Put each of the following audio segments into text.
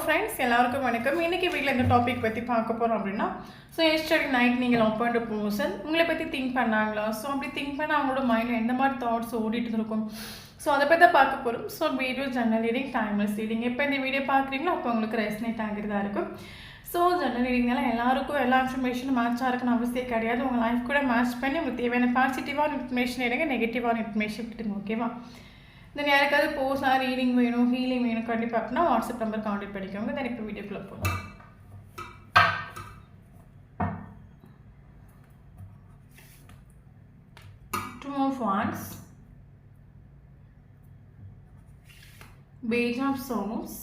Friends எல்லாருக்கும் வணக்கம். இன்றைக்கி வீட்டில் இந்த டாபிக் பற்றி பார்க்க போகிறோம் அப்படின்னா, ஸோ எஸ்டர்டே நைட் நீங்கள் லவ் பண்ணுற பர்சன் உங்களை பற்றி திங்க் பண்ணாங்களா? ஸோ அப்படி திங்க் பண்ண அவங்களோட மைண்டில் எந்த மாதிரி தாட்ஸ் ஓடிட்டு இருக்கும்? ஸோ அதை பற்றி தான் பார்க்க போகிறோம். ஸோ வீடியோ ஜன்னல் ரீடிங், டைம்லெஸ் ரீடிங் எப்போ இந்த வீடியோ பார்க்குறீங்களோ அப்போ உங்களுக்கு ரெஸ்னேட் ஆகிறதா இருக்கும். ஸோ ஜன்னல் ரீடிங்னால எல்லாருக்கும் எல்லா இன்ஃபர்மேஷனும் மேட்சாக இருக்குன்னு அவசியம் கிடையாது. உங்கள் லைஃப் கூட மேட்ச் பண்ணி உங்களுக்கு தேவையான பாசிட்டிவான இன்ஃபர்மேஷன் எடுங்க, நெகட்டிவான இன்ஃபர்மேஷன் விட்டுடுங்க. ஓகேவா? தென் யாருக்காவது போஸாக ரீடிங் வேணும், ஹீலிங் வேணும் கண்டிப்பாக அப்படின்னா வாட்ஸ்அப் நம்பர் கான்டெக்ட் பண்ணிக்கோங்க. தென் இப்போ வீடியோக்குள்ளே போகலாம். Two of Wands, Page of Swords,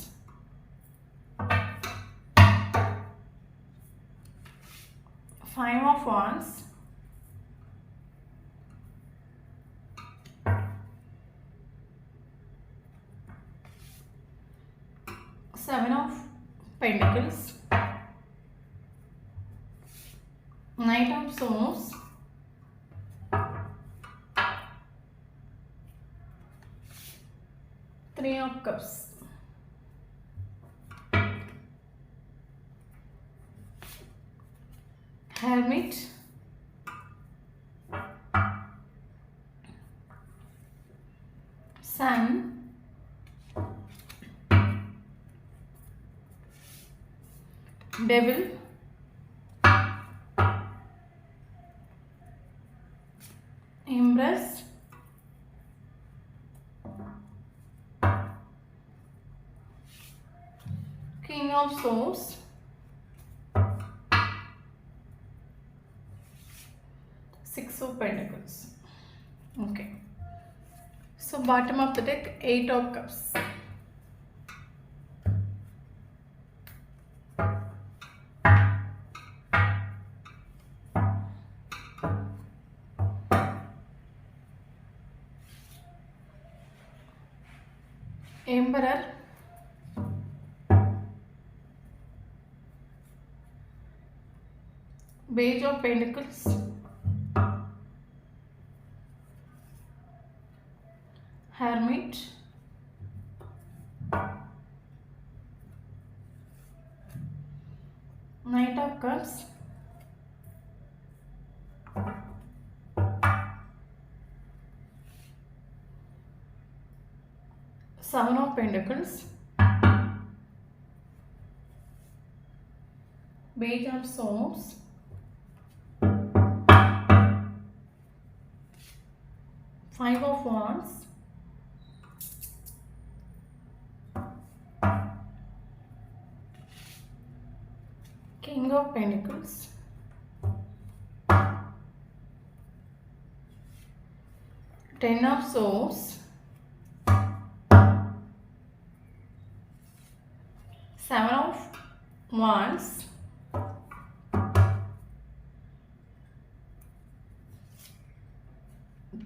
Five of Wands, Seven of Pentacles, Knight of Swords, Three of Cups, Hermit, Sun, Devil, Empress, King of Swords, Six of Pentacles. Okay. So bottom of the deck, Eight of Cups. Emperor, Page of Pentacles, Hermit, Knight of Cups, Seven of Pentacles, Page of Swords, Five of Wands, King of Pentacles, Ten of Swords, Seven of Wands,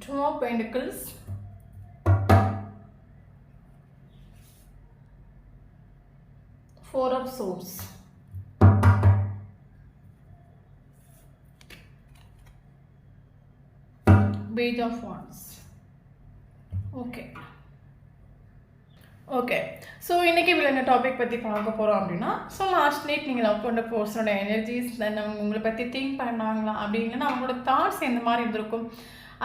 Two of Pentacles, Four of Swords. Page of Wands. Okay so இன்றைக்கி இவ்வளோ இந்த topic பற்றி பார்க்க போகிறோம் அப்படின்னா, so last night நீங்கள் love பண்ணுற பர்சனோட energies தென் அவங்க உங்களை பற்றி திங்க் பண்ணாங்களா அப்படின்னா அவங்களோட தாட்ஸ் எந்த மாதிரி இருந்திருக்கும்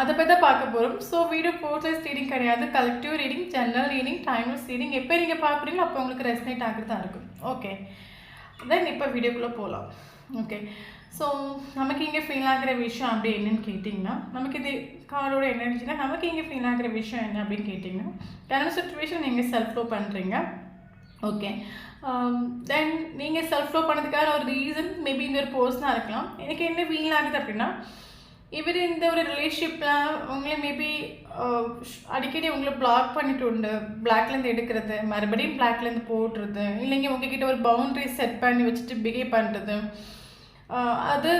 அதை பற்றி தான் பார்க்க போகிறோம். ஸோ வீடியோ போர்ட்லைஸ் ரீடிங் கிடையாது, collective reading, general reading, timeless reading எப்போ நீங்கள் பார்க்குறீங்களோ அப்போ உங்களுக்கு ரெஸ்னேட் ஆகிறது தான் இருக்கும். ஓகே, தென் இப்போ வீடியோக்குள்ளே போகலாம். ஓகே, ஸோ நமக்கு இங்கே ஃபீல் ஆகிற விஷயம் அப்படி என்னன்னு கேட்டிங்கன்னா, நமக்கு இது கார்டோட எனர்ஜினா நமக்கு இங்கே ஃபீல் ஆகிற விஷயம் என்ன அப்படின்னு கேட்டிங்கன்னா, கரண்ட் சுச்சுவேஷன் நீங்கள் செல்ஃப் லவ் பண்ணுறீங்க. ஓகே, தென் நீங்கள் செல்ஃப் லவ் பண்ணதுக்கான ஒரு ரீசன் மேபி இந்த ஒரு பர்சனாக இருக்கலாம். எனக்கு என்ன ஃபீல் ஆகுது அப்படின்னா, இவர் இந்த ஒரு ரிலேஷன்ஷிப்பில் உங்களை மேபி அடிக்கடி உங்களை பிளாக் பண்ணிட்டு உண்டு, பிளாக்லேருந்து எடுக்கிறது, மறுபடியும் பிளாக்லேருந்து போடுறது, இல்லைங்க உங்ககிட்ட ஒரு பவுண்ட்ரி செட் பண்ணி வச்சுட்டு பிஹேவ் பண்ணுறது, அது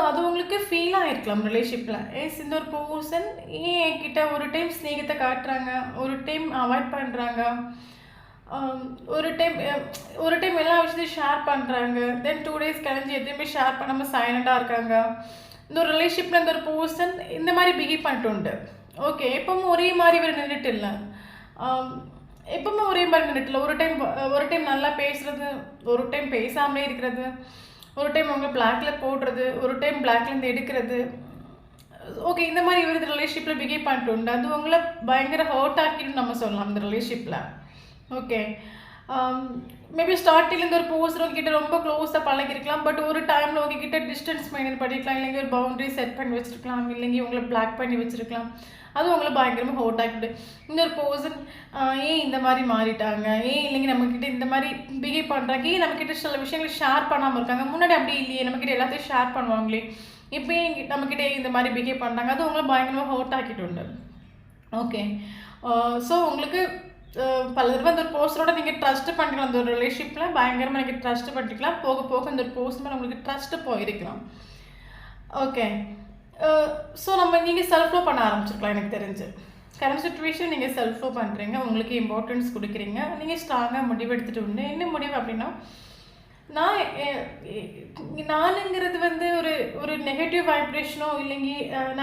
அது உங்களுக்கு ஃபீல் ஆகிருக்கலாம் ரிலேஷன்ஷிப்பில். இந்த ஒரு பர்சன் ஏன் என்கிட்ட ஒரு டைம் ஸ்நேகத்தை காட்டுறாங்க, ஒரு டைம் அவாய்ட் பண்ணுறாங்க, ஒரு டைம் எல்லா விஷயத்தையும் ஷேர் பண்ணுறாங்க, தென் 2 days கழிஞ்சு எதுவுமே ஷேர் பண்ணாமல் சைலண்டாக இருக்காங்க. இந்த ஒரு ரிலேஷன்ஷிப்பில் இந்த ஒரு பர்சன் இந்த மாதிரி பிஹேவ் பண்ணிட்டு உண்டு. ஓகே, எப்பவும் ஒரே மாதிரி இவர் நின்றுட்டு இல்லை. எப்பவுமே ஒரே மாதிரி நின்றுட்டுல ஒரு டைம் நல்லா பேசுறது, ஒரு டைம் பேசாமலே இருக்கிறது, ஒரு டைம் அவங்க பிளாக்ல போடுறது, ஒரு டைம் பிளாக்லேருந்து எடுக்கிறது. ஓகே, இந்த மாதிரி இவர் ரிலேஷன்ஷிப்பில் பிஹேவ் பண்ணிட்டு உண்டு. அது உங்களை பயங்கர ஹர்ட் ஆக்கிட்டு நம்ம சொல்லலாம் இந்த ரிலேஷன்ஷிப்பில். ஓகே, மேபி ஸ்டார்டிங்லேருந்து ஒரு போஸ்டர் உங்ககிட்ட ரொம்ப க்ளோஸாக பழகிருக்கலாம். பட் ஒரு டைமில் உங்ககிட்ட டிஸ்டன்ஸ் மெயின்டைன் பண்ணிருக்கலாம், இல்லைங்க ஒரு பவுண்டரி செட் பண்ணி வச்சுருக்கலாம், இல்லைங்க உங்களை பிளாக் பண்ணி வச்சுருக்கலாம். அது உங்களை பயங்கரமாக ஹோட் ஆகிட்டு இன்னொரு பர்சன் ஏன் இந்த மாதிரி மாறிட்டாங்க, ஏன் இல்லைங்க நம்மக்கிட்ட இந்த மாதிரி பிஹேவ் பண்ணுறாங்க, ஏன் நம்மக்கிட்ட சில விஷயங்களை ஷேர் பண்ணாமல் இருக்காங்க, முன்னாடி அப்படி இல்லையே நம்மக்கிட்ட எல்லாத்தையும் ஷேர் பண்ணுவாங்களே, இப்போயும் நம்மக்கிட்ட இந்த மாதிரி பிஹேவ் பண்ணுறாங்க. அது உங்களை பயங்கரமாக ஹோட் ஆக்கிட்டு உண்டு. ஓகே, ஸோ உங்களுக்கு பல தடவை அந்த ஒரு பர்சனோட நீங்கள் ட்ரஸ்ட்டு பண்ணிக்கலாம். அந்த ஒரு ரிலேஷன்ஷிப்பில் பயங்கரமாக நீங்கள் ட்ரஸ்ட்டு பண்ணிக்கலாம். போக போக அந்த ஒரு பர்சன் மேலே உங்களுக்கு ட்ரஸ்ட்டு போயிருக்கலாம். ஓகே, ஸோ நீங்கள் செல்ஃப் லவ் பண்ண ஆரம்பிச்சிருக்கலாம். எனக்கு தெரிஞ்சு கரண்ட் சுச்சுவேஷன் நீங்கள் செல்ஃப் லவ் பண்ணுறீங்க, உங்களுக்கு இம்பார்ட்டன்ஸ் கொடுக்குறீங்க, நீங்கள் ஸ்ட்ராங்காக முடிவு எடுத்துகிட்டு உண்டு. என்ன முடிவு அப்படின்னா, நானுங்கிறது ஒரு நெகட்டிவ் வைப்ரேஷனோ இல்லைங்க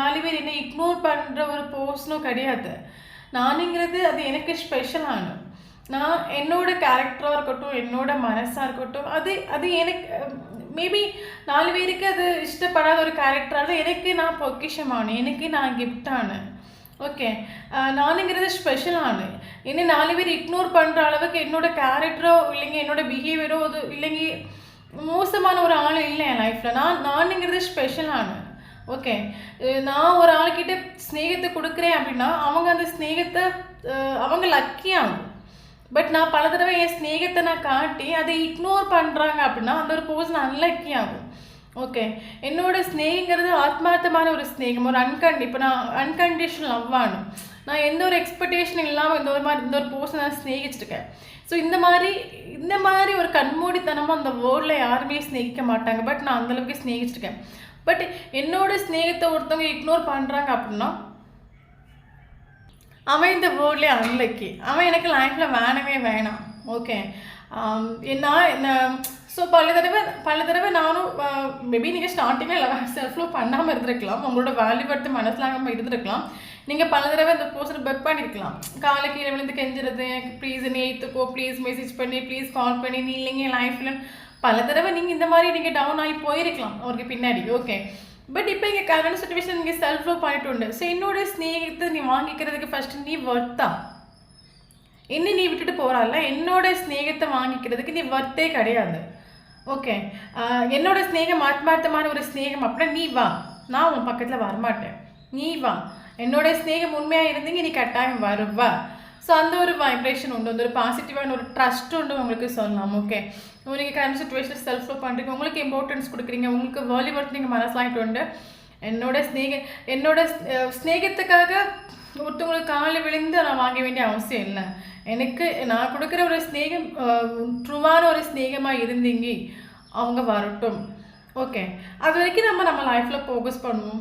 4 பேர் என்ன இக்னோர் பண்ணுற ஒரு பர்சனோ கிடையாது. நானுங்கிறது அது எனக்கு ஸ்பெஷலான, நான் என்னோட கேரக்டராக இருக்கட்டும், என்னோட மனசாக இருக்கட்டும், அது எனக்கு மேபி 4 பேருக்கு அது இஷ்டப்படாத ஒரு கேரக்டராக எனக்கு நான் பொக்கிஷமான, எனக்கு நான் கிஃப்டான. ஓகே, நானுங்கிறது ஸ்பெஷலான, என்ன 4 பேர் இக்னோர் பண்ணுற அளவுக்கு என்னோட கேரக்டரோ இல்லைங்க என்னோட பிஹேவியரோ அது இல்லைங்க மோசமான ஒரு ஆள் இல்லை என் லைஃப்பில். நானுங்கிறது ஸ்பெஷலான. ஓகே, நான் ஒரு ஆள்கிட்ட ஸ்நேகத்தை கொடுக்குறேன் அப்படின்னா அவங்க அந்த ஸ்நேகத்தை அவங்க லக்கியாகும். பட் நான் பல தடவை என் ஸ்நேகத்தை நான் காட்டி அதை இக்னோர் பண்ணுறாங்க அப்படின்னா அந்த ஒரு பர்சன் அன்லக்கி ஆகும். ஓகே, என்னோட ஸ்நேகங்கிறது ஆத்மார்த்தமான ஒரு ஸ்நேகம், ஒரு இப்போ நான் அன்கண்டிஷனல் லவ் ஆனும், நான் எந்த ஒரு எக்ஸ்பெக்டேஷன் இல்லாமல் இந்த ஒரு பர்சன் நான் ஸ்நேகிச்சிருக்கேன். ஸோ இந்த மாதிரி ஒரு கண்மூடித்தனமாக அந்த வேர்ல்டில் யாருமே ஸ்நேகிக்க மாட்டாங்க. பட் நான் அந்தளவுக்கு ஸ்நேகிச்சிருக்கேன். பட் என்னோட ஸ்நேகத்தை ஒருத்தவங்க இக்னோர் பண்ணுறாங்க அப்படின்னா அவன் இந்த வேர்ல்ட்லேயே அன்லக்கி, அவன் எனக்கு லைஃப்பில் வேணவே வேணாம். ஓகே, ஸோ பல தடவை நானும் மேபி நீங்கள் ஸ்டார்டிங்கில் செல்ஃப் லவ் பண்ணாமல் இருந்திருக்கலாம், உங்களோட வேல்யூ படுத்து மனசிலாகாமல் இருந்திருக்கலாம். நீங்கள் பல தடவை இந்த பர்சனை பெக் பண்ணியிருக்கலாம், காலை கீழே விழுந்து கெஞ்சுறது, ப்ளீஸ் நீ ஏற்றுக்கோ, ப்ளீஸ் மெசேஜ் பண்ணி, ப்ளீஸ் கால் பண்ணி, நீ இல்லைங்க லைஃப்பில் பல தடவை நீங்கள் இந்த மாதிரி நீங்கள் டவுன் ஆகி போயிருக்கலாம் அவருக்கு பின்னாடி. ஓகே, பட் இப்போ இங்கே கரண்ட் சுச்சுவேஷன் நீங்கள் செல்ஃப் லவ் பண்ணிட்டு உண்டு. ஸோ என்னோட ஸ்நேகத்தை நீ வாங்கிக்கிறதுக்கு ஃபஸ்ட்டு நீ வர்த்தா, என்ன நீ விட்டுட்டு போகிறால, என்னோட ஸ்நேகத்தை வாங்கிக்கிறதுக்கு நீ வர்த்தே கிடையாது. ஓகே, என்னோட ஸ்நேகம் ஆத்மார்த்தமான ஒரு ஸ்நேகம் அப்படின்னா நீ வா, நான் உன் பக்கத்தில் வரமாட்டேன், நீ வா, என்னோட ஸ்நேகம் உண்மையாக இருந்தீங்க நீ கட்டாயம் வருவா. ஸோ அந்த ஒரு வைப்ரேஷன் உண்டு, அந்த ஒரு பாசிட்டிவான ஒரு ட்ரஸ்ட் உண்டு உங்களுக்கு சொல்லலாம். ஓகே, நீங்கள் கரண்ட் சுச்சுவேஷன் செல்ஃப் லவ் பண்ணுறீங்க, உங்களுக்கு இம்பார்ட்டன்ஸ் கொடுக்குறீங்க, உங்களுக்கு வேல்யூ ஒர்த் நீங்கள் மனசிலாகிட்டு உண்டு. என்னோட ஸ்நேகத்துக்காக ஒருத்தவங்களுக்கு காலில் விழுந்து நான் வாங்க வேண்டிய அவசியம் இல்லை. எனக்கு நான் கொடுக்குற ஒரு ஸ்நேகம் ட்ரூவான ஒரு ஸ்நேகமாக இருந்தீங்க, அவங்க வரட்டும். ஓகே, அது வரைக்கும் நம்ம லைஃப்பில் ஃபோக்கஸ் பண்ணுவோம்,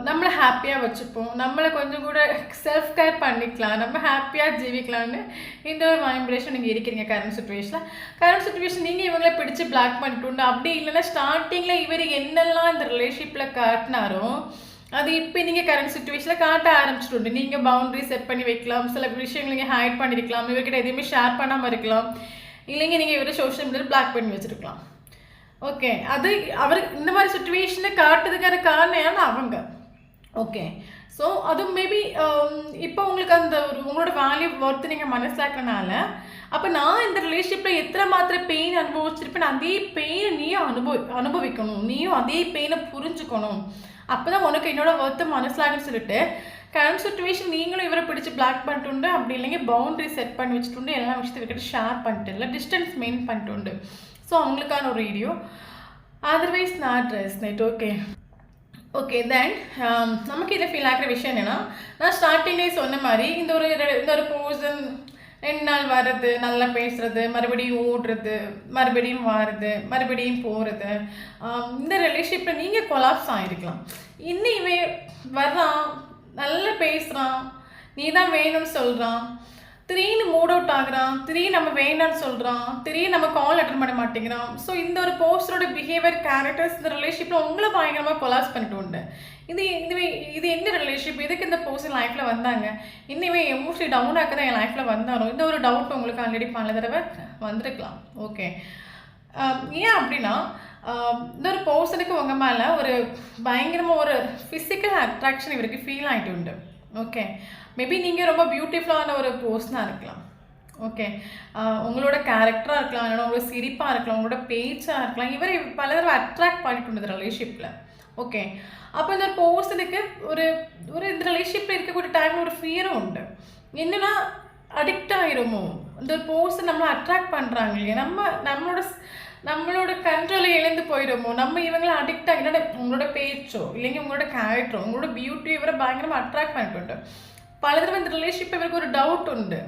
நம்மளை ஹாப்பியாக வச்சுப்போம், நம்மளை கொஞ்சம் கூட செல்ஃப் கேர் பண்ணிக்கலாம், நம்ம ஹாப்பியாக ஜீவிக்கலான்னு இந்த ஒரு வைப்ரேஷன் நீங்கள் இருக்கிறீங்க கரண்ட் சுச்சுவேஷன். நீங்கள் இவங்களை பிடிச்சி பிளாக் பண்ணிட்டு அப்படி இல்லைன்னா ஸ்டார்டிங்கில் இவர் என்னெல்லாம் இந்த ரிலேஷன்ஷிப்பில் காட்டினாரோ அது இப்போ நீங்கள் கரண்ட் சுச்சுவேஷனில் காட்ட ஆரம்பிச்சுட்டு நீங்கள் பவுண்டரி செட் பண்ணி வைக்கலாம், சில விஷயங்கள் நீங்கள் ஹைட் பண்ணியிருக்கலாம், இவர்கிட்ட எதுவுமே ஷேர் பண்ணாமல் இருக்கலாம், இல்லைங்க நீங்கள் இவரை சோஷியல் மீடியாவில் பிளாக் பண்ணி வச்சுருக்கலாம். ஓகே, அது அவர் இந்த மாதிரி சுச்சுவேஷனை காட்டுறதுக்கான காரணம் ஏன்னா அவங்க. ஓகே, ஸோ அதுவும் மேபி இப்போ உங்களுக்கு அந்த உங்களோட வேல்யூ ஒர்த்து நீங்கள் மனசிலாக்கிறனால அப்போ நான் இந்த ரிலேஷன்ஷிப்பில் எத்தனை மாத்திரம் பெயின் அனுபவிச்சிருப்பேன், அதே பெயினை நீயும் அனுபவிக்கணும், நீயும் அதே பெயினை புரிஞ்சுக்கணும், அப்போ தான் உனக்கு என்னோட ஒர்த்து மனசிலாகன்னு சொல்லிட்டு கரண்ட் சுச்சுவேஷன் நீங்களும் இவரை பிடிச்சி பிளாக் பண்ணிட்டு அப்படி இல்லைங்க பவுண்டரி செட் பண்ணி வச்சுட்டு எல்லா விஷயத்தை இவர்கிட்ட ஷேர் பண்ணிட்டு இல்லை டிஸ்டன்ஸ் மெயின் பண்ணிட்டு. ஸோ அவங்களுக்கான ஒரு video, otherwise not resonate. Okay then நமக்கு இதில் ஃபீல் ஆகிற விஷயம் என்னென்னா, நான் ஸ்டார்டிங்லேயே சொன்ன மாதிரி இந்த ஒரு பர்சன் 2 நாள் வர்றது, நல்லா பேசுறது, மறுபடியும் ஓடுறது, மறுபடியும் வாருது, மறுபடியும் போகிறது, இந்த ரிலேஷன்ஷிப்பில் நீங்கள் கொலாப்ஸ் ஆகிருக்கலாம். இன்னும் இவன் வர்றான், நல்லா பேசுகிறான், நீ தான் வேணும்னு சொல்கிறான், திடீர்னு மூட் அவுட் ஆகுறான், திடீர்னு நம்ம வேண்டான்னு சொல்கிறான், திடீர்னு நம்ம கால் அட்டன் பண்ண மாட்டேங்கிறான். ஸோ இந்த ஒரு பர்சனோட பிஹேவியர், கேரக்டர்ஸ் இந்த ரிலேஷன்ஷிப்பில் உங்களை பயங்கரமாக கொலாப்ஸ் பண்ணிட்டு உண்டு. இது இதுவே இது என்ன ரிலேஷன்ஷிப், எதுக்கு இந்த பர்சன் லைஃப்பில் வந்தாங்க, இன்னுமே எமோஷனலி டவுன் ஆக்க தான் என் லைஃப்பில் வந்தாரோ, இந்த ஒரு டவுட் உங்களுக்கு ஆல்ரெடி பல தடவை வந்திருக்கலாம். ஓகே, ஏன் அப்படின்னா இந்த ஒரு பர்சனுக்கு உங்கள் மேலே ஒரு பயங்கரமாக ஒரு ஃபிசிக்கல் அட்ராக்ஷன் இவருக்கு ஃபீல் ஆகிட்டு உண்டு. ஓகே, மேபி நீங்கள் ரொம்ப பியூட்டிஃபுல்லான ஒரு பர்சனாக இருக்கலாம். ஓகே, உங்களோட கேரக்டராக இருக்கலாம், இல்லைனா உங்களோட சிரிப்பாக இருக்கலாம், உங்களோட பேச்சாக இருக்கலாம், இவரை பல தடவை அட்ராக்ட் பண்ணிட்டு இருந்தது ரிலேஷன்ஷிப்பில். ஓகே, அப்போ இந்த ஒரு பர்சனுக்கு ஒரு ஒரு இந்த ரிலேஷன்ஷிப்பில் இருக்கக்கூடிய டைமில் ஒரு ஃபியரும் உண்டு. என்னென்னா அடிக்ட் ஆகிருமோ, இந்த ஒரு பர்சன் நம்மளை அட்ராக்ட் பண்ணுறாங்க இல்லையா, நம்மளோட கண்ட்ரோலை இழந்து போயிடுமோ, நம்ம இவங்களை அடிக்ட் ஆகி, உங்களோட பேச்சோ இல்லைங்க உங்களோட கேரக்டரோ உங்களோட பியூட்டி இவரை பயங்கரமாக அட்ராக்ட் பண்ணிட்டு பல தடவை இந்த ரிலேஷன்ஷிப் இவருக்கு ஒரு டவுட் உண்டு.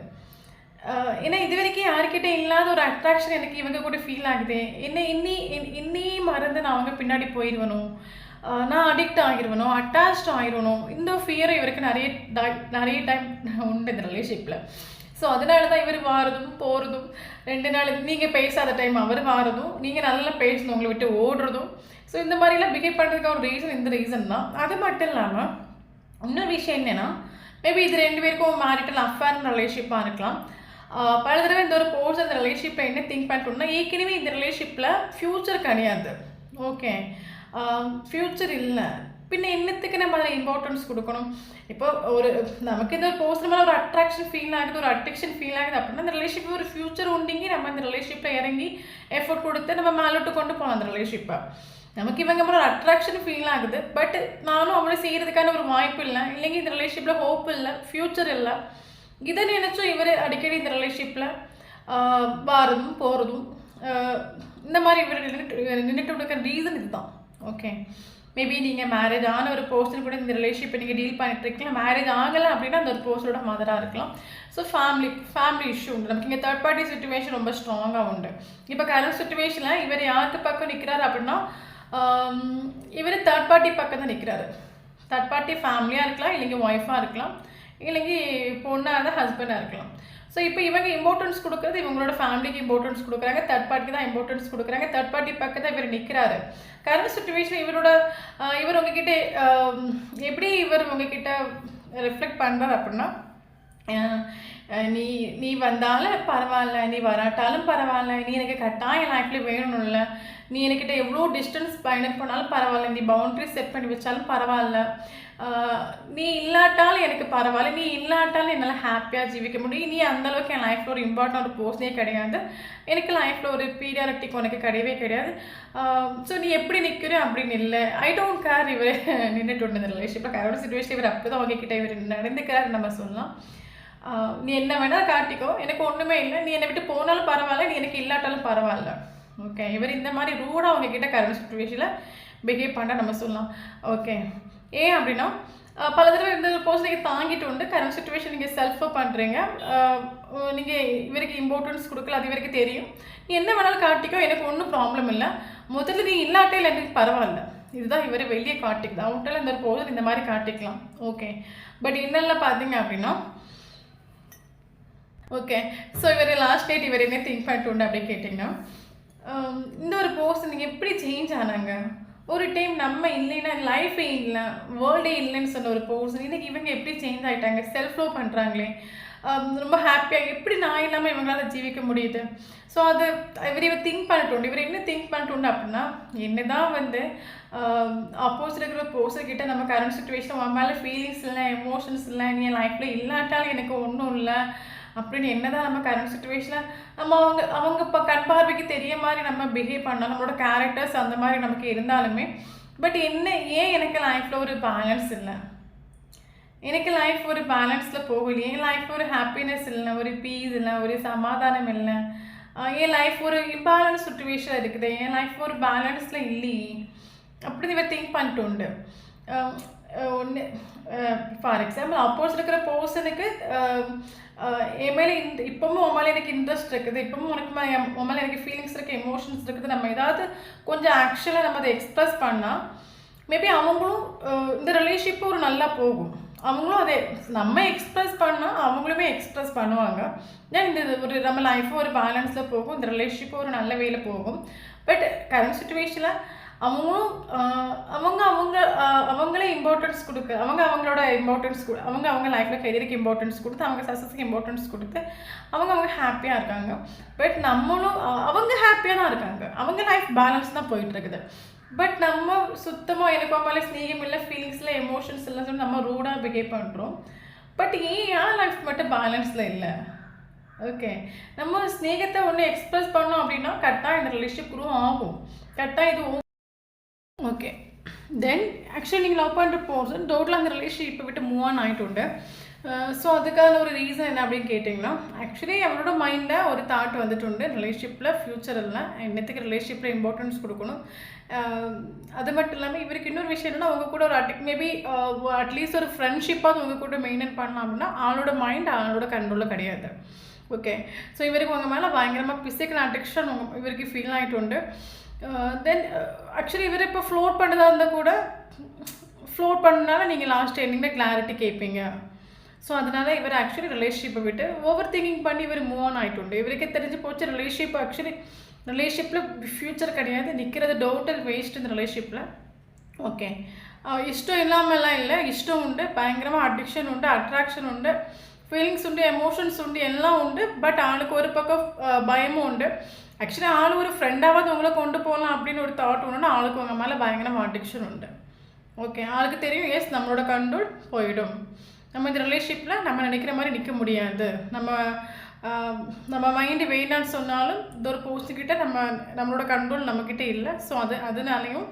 ஏன்னா இது வரைக்கும் யாருக்கிட்டே இல்லாத ஒரு அட்ராக்ஷன் எனக்கு இவங்க கூட ஃபீல் ஆகுது, என்ன இன்னி மறந்து நான் அவங்க பின்னாடி போயிடுவனும், நான் அடிக்ட் ஆகிடுவனோ, அட்டாச்ட் ஆகிடுவனும், இந்த ஃபியரை இவருக்கு நிறைய டைம் உண்டு இந்த ரிலேஷன்ஷிப்பில். ஸோ அதனால தான் இவர் வாரதும் போகிறதும், 2 நாள் நீங்கள் பேசாத டைம் அவர் வாரதும், நீங்கள் நல்லா பேசணும் உங்களை விட்டு ஓடுறதும். ஸோ இந்த மாதிரிலாம் பிஹேவ் பண்ணுறதுக்கு ஒரு ரீசன் இந்த ரீசன் தான். அது மட்டும் இல்லாமல் இன்னொரு விஷயம் என்னென்னா, மேபி இது 2 பேருக்கும் மேரிட்டல் அஃபேர் ரிலேஷன்ஷிப்பாக இருக்கலாம். பல தடவை இந்த ஒரு பர்சன் இந்த ரிலேஷன்ஷிப்பை என்ன திங்க் பண்ணிட்டோம்னா, ஏற்கனவே இந்த ரிலேஷன்ஷிப்பில் ஃப்யூச்சர் கிடையாது. ஓகே, ஃப்யூச்சர் இல்லை, பின்ன என்னத்துக்கு நம்ம அதில் இம்பார்ட்டன்ஸ் கொடுக்கணும். இப்போ ஒரு நமக்கு இந்த ஒரு பர்சன் மேலே ஒரு அட்ராக்ஷன் ஃபீல் ஆகுது, ஒரு அட்ராக்ஷன் ஃபீல் ஆகுது அப்படின்னா இந்த ரிலேஷன்ஷிப் ஒரு ஃப்யூச்சர் உண்டிங்கி நம்ம இந்த ரிலேஷன்ஷிப்பில் இறங்கி எஃபோர்ட் கொடுத்து நம்ம மேலோட்டு கொண்டு போகலாம் அந்த ரிலேஷன்ஷிப்பை. நமக்கு இவங்க மேலே ஒரு அட்ராக்ஷன் ஃபீல் ஆகுது, பட் நானும் அவங்கள செய்கிறதுக்கான ஒரு வாய்ப்பு இல்லை, இல்லைங்க இந்த ரிலேஷன்ஷிப்பில் ஹோப் இல்லை, ஃப்யூச்சர் இல்லை. இதை நினச்சும் இவர் அடிக்கடி இந்த ரிலேஷன்ஷிப்பில் வாரதும் போகிறதும், இந்த மாதிரி இவர் நின்றுட்டு இருக்கிற ரீசன் இதுதான். ஓகே, மேபி நீங்கள் மேரேஜ் ஆன ஒரு பர்சன் கூட இந்த ரிலேஷன்ஷிப்பை நீங்கள் டீல் பண்ணிட்டு இருக்கலாம். மேரேஜ் ஆகலை அப்படின்னா அந்த ஒரு பர்சனோட மதராக இருக்கலாம். ஸோ ஃபேமிலி இஷ்யூ உண்டு. நமக்கு இங்கே தேர்ட் பார்ட்டி சுச்சுவேஷன் ரொம்ப ஸ்ட்ராங்காக உண்டு. இப்போ கரண்ட் சுச்சுவேஷனில் இவர் யாருக்கு பக்கம் நிற்கிறாரு அப்படின்னா, இவர் தேர்ட் பார்ட்டி பக்கம் தான் நிற்கிறாரு. தேர்ட் பார்ட்டி ஃபேமிலியாக இருக்கலாம், இல்லைங்க ஒய்ஃபாக இருக்கலாம், இல்லைங்க பொண்ணாக இருந்தால் ஹஸ்பண்டாக இருக்கலாம். ஸோ இப்போ இவங்க இம்பார்ட்டன்ஸ் கொடுக்குறது இவங்களோட ஃபேமிலிக்கு இம்பார்ட்டன்ஸ் கொடுக்குறாங்க, தேர்ட் பார்ட்டிக்கு தான் இம்பார்ட்டன்ஸ் கொடுக்குறாங்க, தேர்ட் பார்ட்டி பக்கம் தான் இவர் நிற்கிறாரு. கரண்ட் சுச்சுவேஷன் இவர் உங்ககிட்ட எப்படி இவர் உங்ககிட்ட ரிஃப்ளெக்ட் பண்ணுறாரு அப்படின்னா, நீ வந்தாலும் பரவாயில்ல, நீ வராட்டாலும் பரவாயில்ல, நீ எனக்கு கட்டாயம் லைஃப்பில் வேணும்ல, நீ என்கிட்ட எவ்வளோ டிஸ்டன்ஸ் பயணம் பண்ணாலும் பரவாயில்ல, நீ பவுண்ட்ரி செட் பண்ணி வச்சாலும் பரவாயில்ல, நீ இல்லாட்டாலும் எனக்கு பரவாயில்ல, நீ இல்லாட்டாலும் என்னால் ஹாப்பியாக ஜீவிக்க முடியும், நீ அந்தளவுக்கு என் லைஃப்பில் ஒரு இம்பார்ட்டன்ட் ஒரு போர்ஷனே கிடையாது, எனக்கு லைஃப்பில் ஒரு பீரியாரிட்டிக்கு உனக்கு கிடையவே கிடையாது. ஸோ நீ எப்படி நிற்கிற அப்படின்னு இல்லை, ஐ டோன்ட் கேர். இவர் நின்றுட்டு இருந்த ரிலேஷன்ஷிப்பில் கரண்ட் சுச்சுவேஷன் இவர் அப்படி தான் அவங்கக்கிட்ட இவர் நடந்துக்கிறாரு நம்ம சொல்லலாம். நீ என்ன வேணால் காட்டிக்கோ, எனக்கு ஒன்றுமே இல்லை, நீ என்னை விட்டு போனாலும் பரவாயில்ல, நீ எனக்கு இல்லாட்டாலும் பரவாயில்ல. ஓகே, இவர் இந்த மாதிரி ரூடாக அவங்கக்கிட்ட கரண்ட் சுச்சுவேஷனில் பிஹேவ் பண்ண நம்ம சொல்லலாம். ஓகே, ஏன் அப்படின்னா பல தடவை இந்த போஸ்ட் நீங்கள் தாங்கிட்டு உண்டு, கரண்ட் சுச்சுவேஷன் நீங்கள் செல்ஃபாக பண்ணுறீங்க, நீங்கள் இவருக்கு இம்பார்ட்டன்ஸ் கொடுக்கல, அது இவருக்கு தெரியும், நீ என்ன வேணாலும் காட்டிக்கோ, எனக்கு ஒன்றும் ப்ராப்ளம் இல்லை, முதல்ல நீ இல்லாட்டே இல்லை எனக்கு பரவாயில்ல. இதுதான் இவர் வெளியே காட்டிக்குது, அவுட்டில் இந்த ஒரு போஸ்ட் இந்த மாதிரி காட்டிக்கலாம். ஓகே, பட் இன்னெல்லாம் பார்த்தீங்க அப்படின்னா, ஓகே, ஸோ இவர் லாஸ்ட் டேட் இவர் என்ன திங்க் பண்ணிட்டு உண்டு அப்படின்னு கேட்டிங்கன்னா, இந்த ஒரு போஸ்ட் நீங்கள் எப்படி சேஞ்ச் ஆனாங்க, ஒரு டைம் நம்ம இல்லைன்னா லைஃபே இல்லை, வேர்ல்டே இல்லைன்னு சொன்ன ஒரு பர்சன் இன்றைக்கி இவங்க எப்படி சேஞ்ச் ஆகிட்டாங்க, செல்ஃப் லவ் பண்ணுறாங்களே, ரொம்ப ஹாப்பியாக எப்படி நான் இல்லாமல் இவங்களால ஜீவிக்க முடியுது. ஸோ அது இவர் திங்க் பண்ணிட்டு இவர் என்ன திங்க் பண்ணிட்டு அப்படின்னா, என்ன தான் வந்து அப்போசிட் இருக்கிற பர்சன் கிட்ட நம்ம கரண்ட் சுச்சுவேஷன் உன் மேலே ஃபீலிங்ஸ் இல்லை, எமோஷன்ஸ் இல்லை, நீ என் லைஃப்பில் இல்லாட்டாலும் எனக்கு ஒன்றும் இல்லை அப்படின்னு என்னதான் நம்ம கரண்ட் சுச்சுவேஷனில் நம்ம அவங்க இப்போ கண் பார்வைக்கு தெரிய மாதிரி நம்ம பிஹேவ் பண்ணோம், நம்மளோட கேரக்டர்ஸ் அந்த மாதிரி நமக்கு இருந்தாலுமே, பட் ஏன் எனக்கு லைஃப்பில் ஒரு பேலன்ஸ் இல்லை, எனக்கு லைஃப் ஒரு பேலன்ஸில் போகலையே, என் லைஃப்பில் ஒரு ஹாப்பினஸ் இல்லை, ஒரு பீஸ் இல்லை, ஒரு சமாதானம் இல்லை, என் லைஃப் ஒரு இம்பேலன்ஸ் சுச்சுவேஷன் இருக்குது, என் லைஃப் ஒரு பேலன்ஸில் இல்லையே அப்படின்னு இவர் திங்க் பண்ணிட்டு உண்டு. ஒன்று ஃபார் எக்ஸாம்பிள் அப்போஸ் இருக்கிற பர்சனுக்கு என் மேலே இப்போவும் உன் மேலே எனக்கு இன்ட்ரெஸ்ட் இருக்குது, இப்போவும் உனக்கு உன் மேலே எனக்கு ஃபீலிங்ஸ் இருக்குது, எமோஷன்ஸ் இருக்குது, நம்ம ஏதாவது கொஞ்சம் ஆக்சுவலாக நம்ம அதை எக்ஸ்ப்ரெஸ் பண்ணால் மேபி அவங்களும் இந்த ரிலேஷன்ஷிப்பும் ஒரு நல்லா போகும். அவங்களும் அதே நம்ம எக்ஸ்ப்ரெஸ் பண்ணால் அவங்களுமே எக்ஸ்ப்ரெஸ் பண்ணுவாங்க. ஏன் இந்த ஒரு நம்ம லைஃப்பும் ஒரு பேலன்ஸில் போகும், இந்த ரிலேஷன்ஷிப்பும் ஒரு நல்ல வேல போகும். பட் கரண்ட் சுச்சுவேஷனில் அவங்களும் அவங்களே இம்பார்ட்டன்ஸ் கொடுக்க அவங்களோட இம்பார்ட்டன்ஸ் அவங்க லைஃப்பில் கெரியருக்கு இம்பார்ட்டன்ஸ் கொடுத்து அவங்க சக்ஸஸ்க்கு இம்பார்ட்டன்ஸ் கொடுத்து அவங்க ஹாப்பியாக இருக்காங்க. பட் நம்மளும் அவங்க ஹாப்பியாக தான் இருக்காங்க, அவங்க லைஃப் பேலன்ஸ் தான் போயிட்டுருக்குது. பட் நம்ம சுத்தமாக எனக்கு மேலே ஸ்நேகம் இல்லை, ஃபீலிங்ஸில் எமோஷன்ஸ் இல்லை சொல்லி நம்ம ரூடாக பிஹேவ் பண்ணுறோம். பட் ஏன் லைஃப் மட்டும் பேலன்ஸில் இல்லை? ஓகே, நம்ம ஸ்நேகத்தை ஒன்று எக்ஸ்ப்ரெஸ் பண்ணோம் அப்படின்னா கரெக்டாக இந்த ரிலேஷன்ஷிப் குரூவ் ஆகும், கரெக்டாக இது ஓகே. தென் ஆக்சுவலி நீங்கள் லவ் பண்ணுற பர்சன் டோட்டலாக அந்த ரிலேஷன்ஷிப்பை விட்டு மூவ் ஆன் ஆகிட்டு. ஸோ அதுக்கான ஒரு ரீசன் என்ன அப்படின்னு கேட்டிங்கன்னா, ஆக்சுவலி அவரோட மைண்டில் ஒரு தாட் வந்துட்டு ரிலேஷன்ஷிப்பில் ஃப்யூச்சர் இல்லை, என்னத்துக்கு ரிலேஷன்ஷிப்பில் இம்பார்ட்டன்ஸ் கொடுக்கணும். அது மட்டும் இல்லாமல் இவருக்கு இன்னொரு விஷயம் என்னென்னா, அவங்க கூட ஒரு மேபி அட்லீஸ்ட் ஒரு ஃப்ரெண்ட்ஷிப்பாக அவங்க கூட மெயின்டைன் பண்ணலாம் அப்படின்னா ஆளோட மைண்ட் ஆளோட கண்ட்ரோலில் கிடையாது. ஓகே, ஸோ இவருக்கு உங்கள் மேலே பயங்கரமாக பிசிக்கல் அடிக்ஷன் இவருக்கு ஃபீல் ஆகிட்டு. தென் ஆக்சுவலி இவர் இப்போ ஃப்ளோட் பண்ணதாக இருந்தால் கூட ஃப்ளோட் பண்ணனால நீங்கள் லாஸ்ட் எண்டிங்கில் கிளாரிட்டி கேட்பீங்க. ஸோ அதனால் இவர் ஆக்சுவலி ரிலேஷன்ஷிப்பை விட்டு ஓவர் திங்கிங் பண்ணி இவர் மூவ் ஆன் ஆகிட்டு. இவருக்கே தெரிஞ்சு போச்சு ரிலேஷன்ஷிப் ஆக்சுவலி ரிலேஷன்ஷிப்பில் ஃப்யூச்சர் கிடையாது, நிற்கிறது டோட்டல் வேஸ்ட் இந்த ரிலேஷன்ஷிப்பில். ஓகே, இஷ்டம் இல்லாமல்லாம் இல்லை, இஷ்டம் உண்டு, பயங்கரமாக அடிக்ஷன் உண்டு, அட்ராக்ஷன் உண்டு, ஃபீலிங்ஸ் உண்டு, எமோஷன்ஸ் உண்டு, எல்லாம் உண்டு. பட் ஆளுக்கு ஒரு பக்கம் பயமும் உண்டு. ஆக்சுவலி ஆள் ஒரு ஃப்ரெண்டாவது உங்களை கொண்டு போகலாம் அப்படின்னு ஒரு தாட் ஒன்றுனா ஆளுக்கு உங்கள் மேலே பயங்கரமாக அடிக்ஷன் உண்டு. ஓகே, ஆளுக்கு தெரியும் எஸ் நம்மளோட கண்ட்ரோல் போயிடும், நம்ம இந்த ரிலேஷன்ஷிப்பில் நம்ம நினைக்கிற மாதிரி நிற்க முடியாது, நம்ம மைண்டு வேண்டான்னு சொன்னாலும் இந்த ஒரு போஸ்ட்டுக்கிட்ட நம்மளோட கண்ட்ரோல் நம்மக்கிட்ட இல்லை. ஸோ அதனாலையும்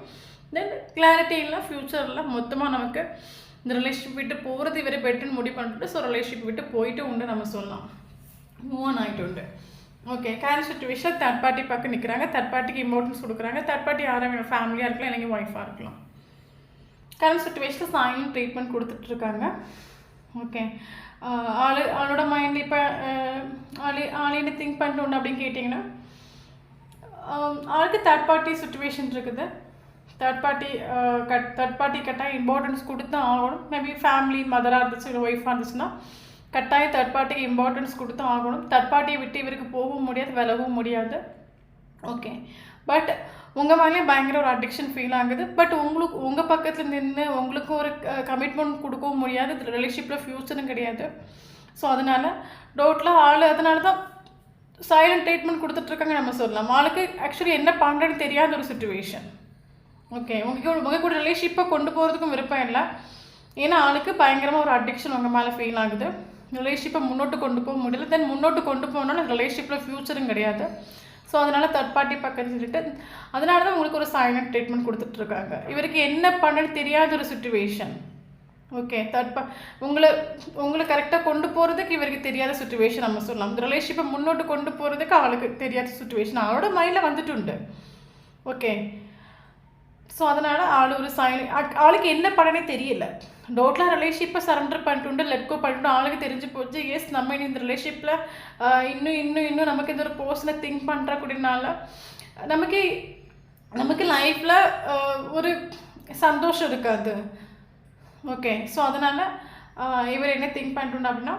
தென் கிளாரிட்டி இல்லை, ஃப்யூச்சரில் மொத்தமாக நமக்கு இந்த ரிலேஷன்ஷிப் விட்டு போகிறது இவரை பெட்டர்னு முடிவு பண்ணிட்டு ஸோ ரிலேஷன்ஷிப் விட்டு போயிட்டு உண்டு நம்ம சொல்லலாம், மூவ் ஆன் ஆகிட்டு உண்டு. Okay, current situation third party பக்கம் நிற்கிறாங்க, தேர்ட் பார்ட்டிக்கு இம்பார்ட்டன்ஸ் கொடுக்குறாங்க. தேர்ட் பார்ட்டி யாரும் வேணும், ஃபேமிலியாக இருக்கலாம், இல்லைங்க ஒய்ஃபாக இருக்கலாம். கரண்ட் சுச்சுவேஷனில் சைலண்ட் ட்ரீட்மெண்ட் கொடுத்துட்ருக்காங்க. ஓகே, ஆளோட மைண்ட் இப்போ ஆளேன்னு திங்க் பண்ணிட்டு அப்படின்னு கேட்டிங்கன்னா ஆளுக்கு தேர்ட் பார்ட்டி சுச்சுவேஷன் இருக்குது. தேர்ட் பார்ட்டி கட்டாயம் இம்பார்ட்டன்ஸ் கொடுத்து ஆகணும். மேபி ஃபேமிலி மதராக இருந்துச்சு, இல்லை ஒய்ஃபாக இருந்துச்சுன்னா கட்டாயம் தேர்ட் பார்ட்டிக்கு இம்பார்ட்டன்ஸ் கொடுத்து ஆகணும். தேர்ட் பார்ட்டியை விட்டு இவருக்கு போகவும் முடியாது, விலகவும் முடியாது. ஓகே, பட் உங்கள் மேலேயும் பயங்கர ஒரு அடிக்ஷன் ஃபீல் ஆகுது. பட் உங்கள் பக்கத்தில் நின்று உங்களுக்கு ஒரு கமிட்மெண்ட் கொடுக்கவும் முடியாது, ரிலேஷன்ஷிப்பில் ஃப்யூச்சரும் கிடையாது. ஸோ அதனால் டோட்டலாக அதனால தான் சைலண்ட் ட்ரீட்மெண்ட் கொடுத்துட்ருக்காங்க நம்ம சொல்லலாம். ஆளுக்கு ஆக்சுவலி என்ன பண்ணுறதுன்னு தெரியாத ஒரு சுச்சுவேஷன். ஓகே, உங்கள் கூட ரிலேஷன்ஷிப்பை கொண்டு போகிறதுக்கும் விருப்பம் இல்லை, ஏன்னா ஆளுக்கு பயங்கரமாக ஒரு அடிக்ஷன் உங்கள் மேலே ஃபீல் ஆகுது. ரிலேஷன்ஷிப்பை முன்னோட்டு கொண்டு போக முடியல, தென் முன்னோட்டு கொண்டு போனாலும் ரிலேஷன்ஷிப்பில் ஃப்யூச்சரும் கிடையாது. ஸோ அதனால் தேர்ட் பார்ட்டி பக்கத்து சொல்லிட்டு அதனால தான் உங்களுக்கு ஒரு சைலண்ட் ட்ரீட்மெண்ட் கொடுத்துட்ருக்காங்க. இவருக்கு என்ன பண்ணுன்னு தெரியாத ஒரு சுச்சுவேஷன். ஓகே, உங்களை கரெக்டாக கொண்டு போகிறதுக்கு இவருக்கு தெரியாத சுச்சுவேஷன் நம்ம சொல்லலாம். இந்த ரிலேஷன்ஷிப்பை முன்னோட்டு கொண்டு போகிறதுக்கு அவளுக்கு தெரியாத சுச்சுவேஷன் அவளோட மைண்டில் வந்துட்டு உண்டு. ஓகே, ஸோ அதனால் ஆளுக்கு என்ன பண்ணனே தெரியல, டோட்டலாக ரிலேஷன்ஷிப்பை சரண்டர் பண்ணிட்டு லெட்கோ பண்ணிட்டு ஆளுக்கு தெரிஞ்சு போச்சு எஸ் நம்ம இந்த ரிலேஷன்ஷிப்பில் இன்னும் நமக்கு இந்த ஒரு பர்சனை திங்க் பண்ணுறக்கூடியனால நமக்கு லைஃப்பில் ஒரு சந்தோஷம் இருக்காது. ஓகே, ஸோ அதனால் இவர் என்ன திங்க் பண்ணிட்டோம் அப்படின்னா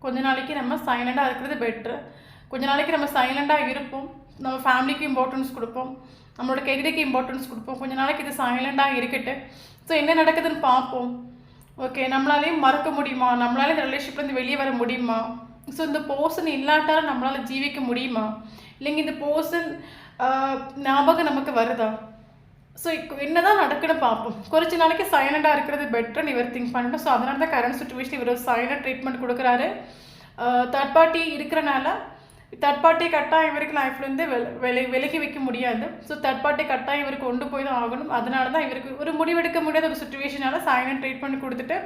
கொஞ்ச நாளைக்கு நம்ம சைலண்டாக இருக்கிறது பெட்ரு. கொஞ்ச நாளைக்கு நம்ம சைலண்டாக இருப்போம், நம்ம ஃபேமிலிக்கு இம்பார்ட்டன்ஸ் கொடுப்போம், நம்மளோட கெரியருக்கு இம்பார்ட்டன்ஸ் கொடுப்போம். கொஞ்ச நாளைக்கு இது சைலண்டாக இருக்கட்டு, ஸோ என்ன நடக்குதுன்னு பார்ப்போம். ஓகே, நம்மளாலேயும் மறக்க முடியுமா, நம்மளால இந்த ரிலேஷன்ஷிப்லேருந்து வெளியே வர முடியுமா, ஸோ இந்த பர்சன் இல்லாட்டாலும் நம்மளால் ஜீவிக்க முடியுமா, இல்லைங்க இந்த பர்சன் ஞாபகம் நமக்கு வருதா, ஸோ என்ன தான் நடக்குன்னு பார்ப்போம். கொஞ்ச நாளைக்கு சைலண்டாக இருக்கிறது பெட்டர்னு இவர் திங்க் பண்ணிட்டோம். ஸோ அதனால தான் கரண்ட் சுச்சுவேஷன் இவர் சைலண்ட் ட்ரீட்மெண்ட் கொடுக்குறாரு. தேர்ட் பார்ட்டி இருக்கிறனால தேர்ட் பார்ட்டி கட்டாயம் இவருக்கு லைஃப்லேருந்து விலகி வைக்க முடியாது. ஸோ தேர்ட் பார்ட்டி கட்டாயம் இவருக்கு கொண்டு போய் தான் ஆகணும். அதனால தான் இவருக்கு ஒரு முடிவெடுக்க முடியாத ஒரு சுச்சுவேஷனால சைலண்ட் ட்ரீட்மெண்ட் கொடுத்துட்டு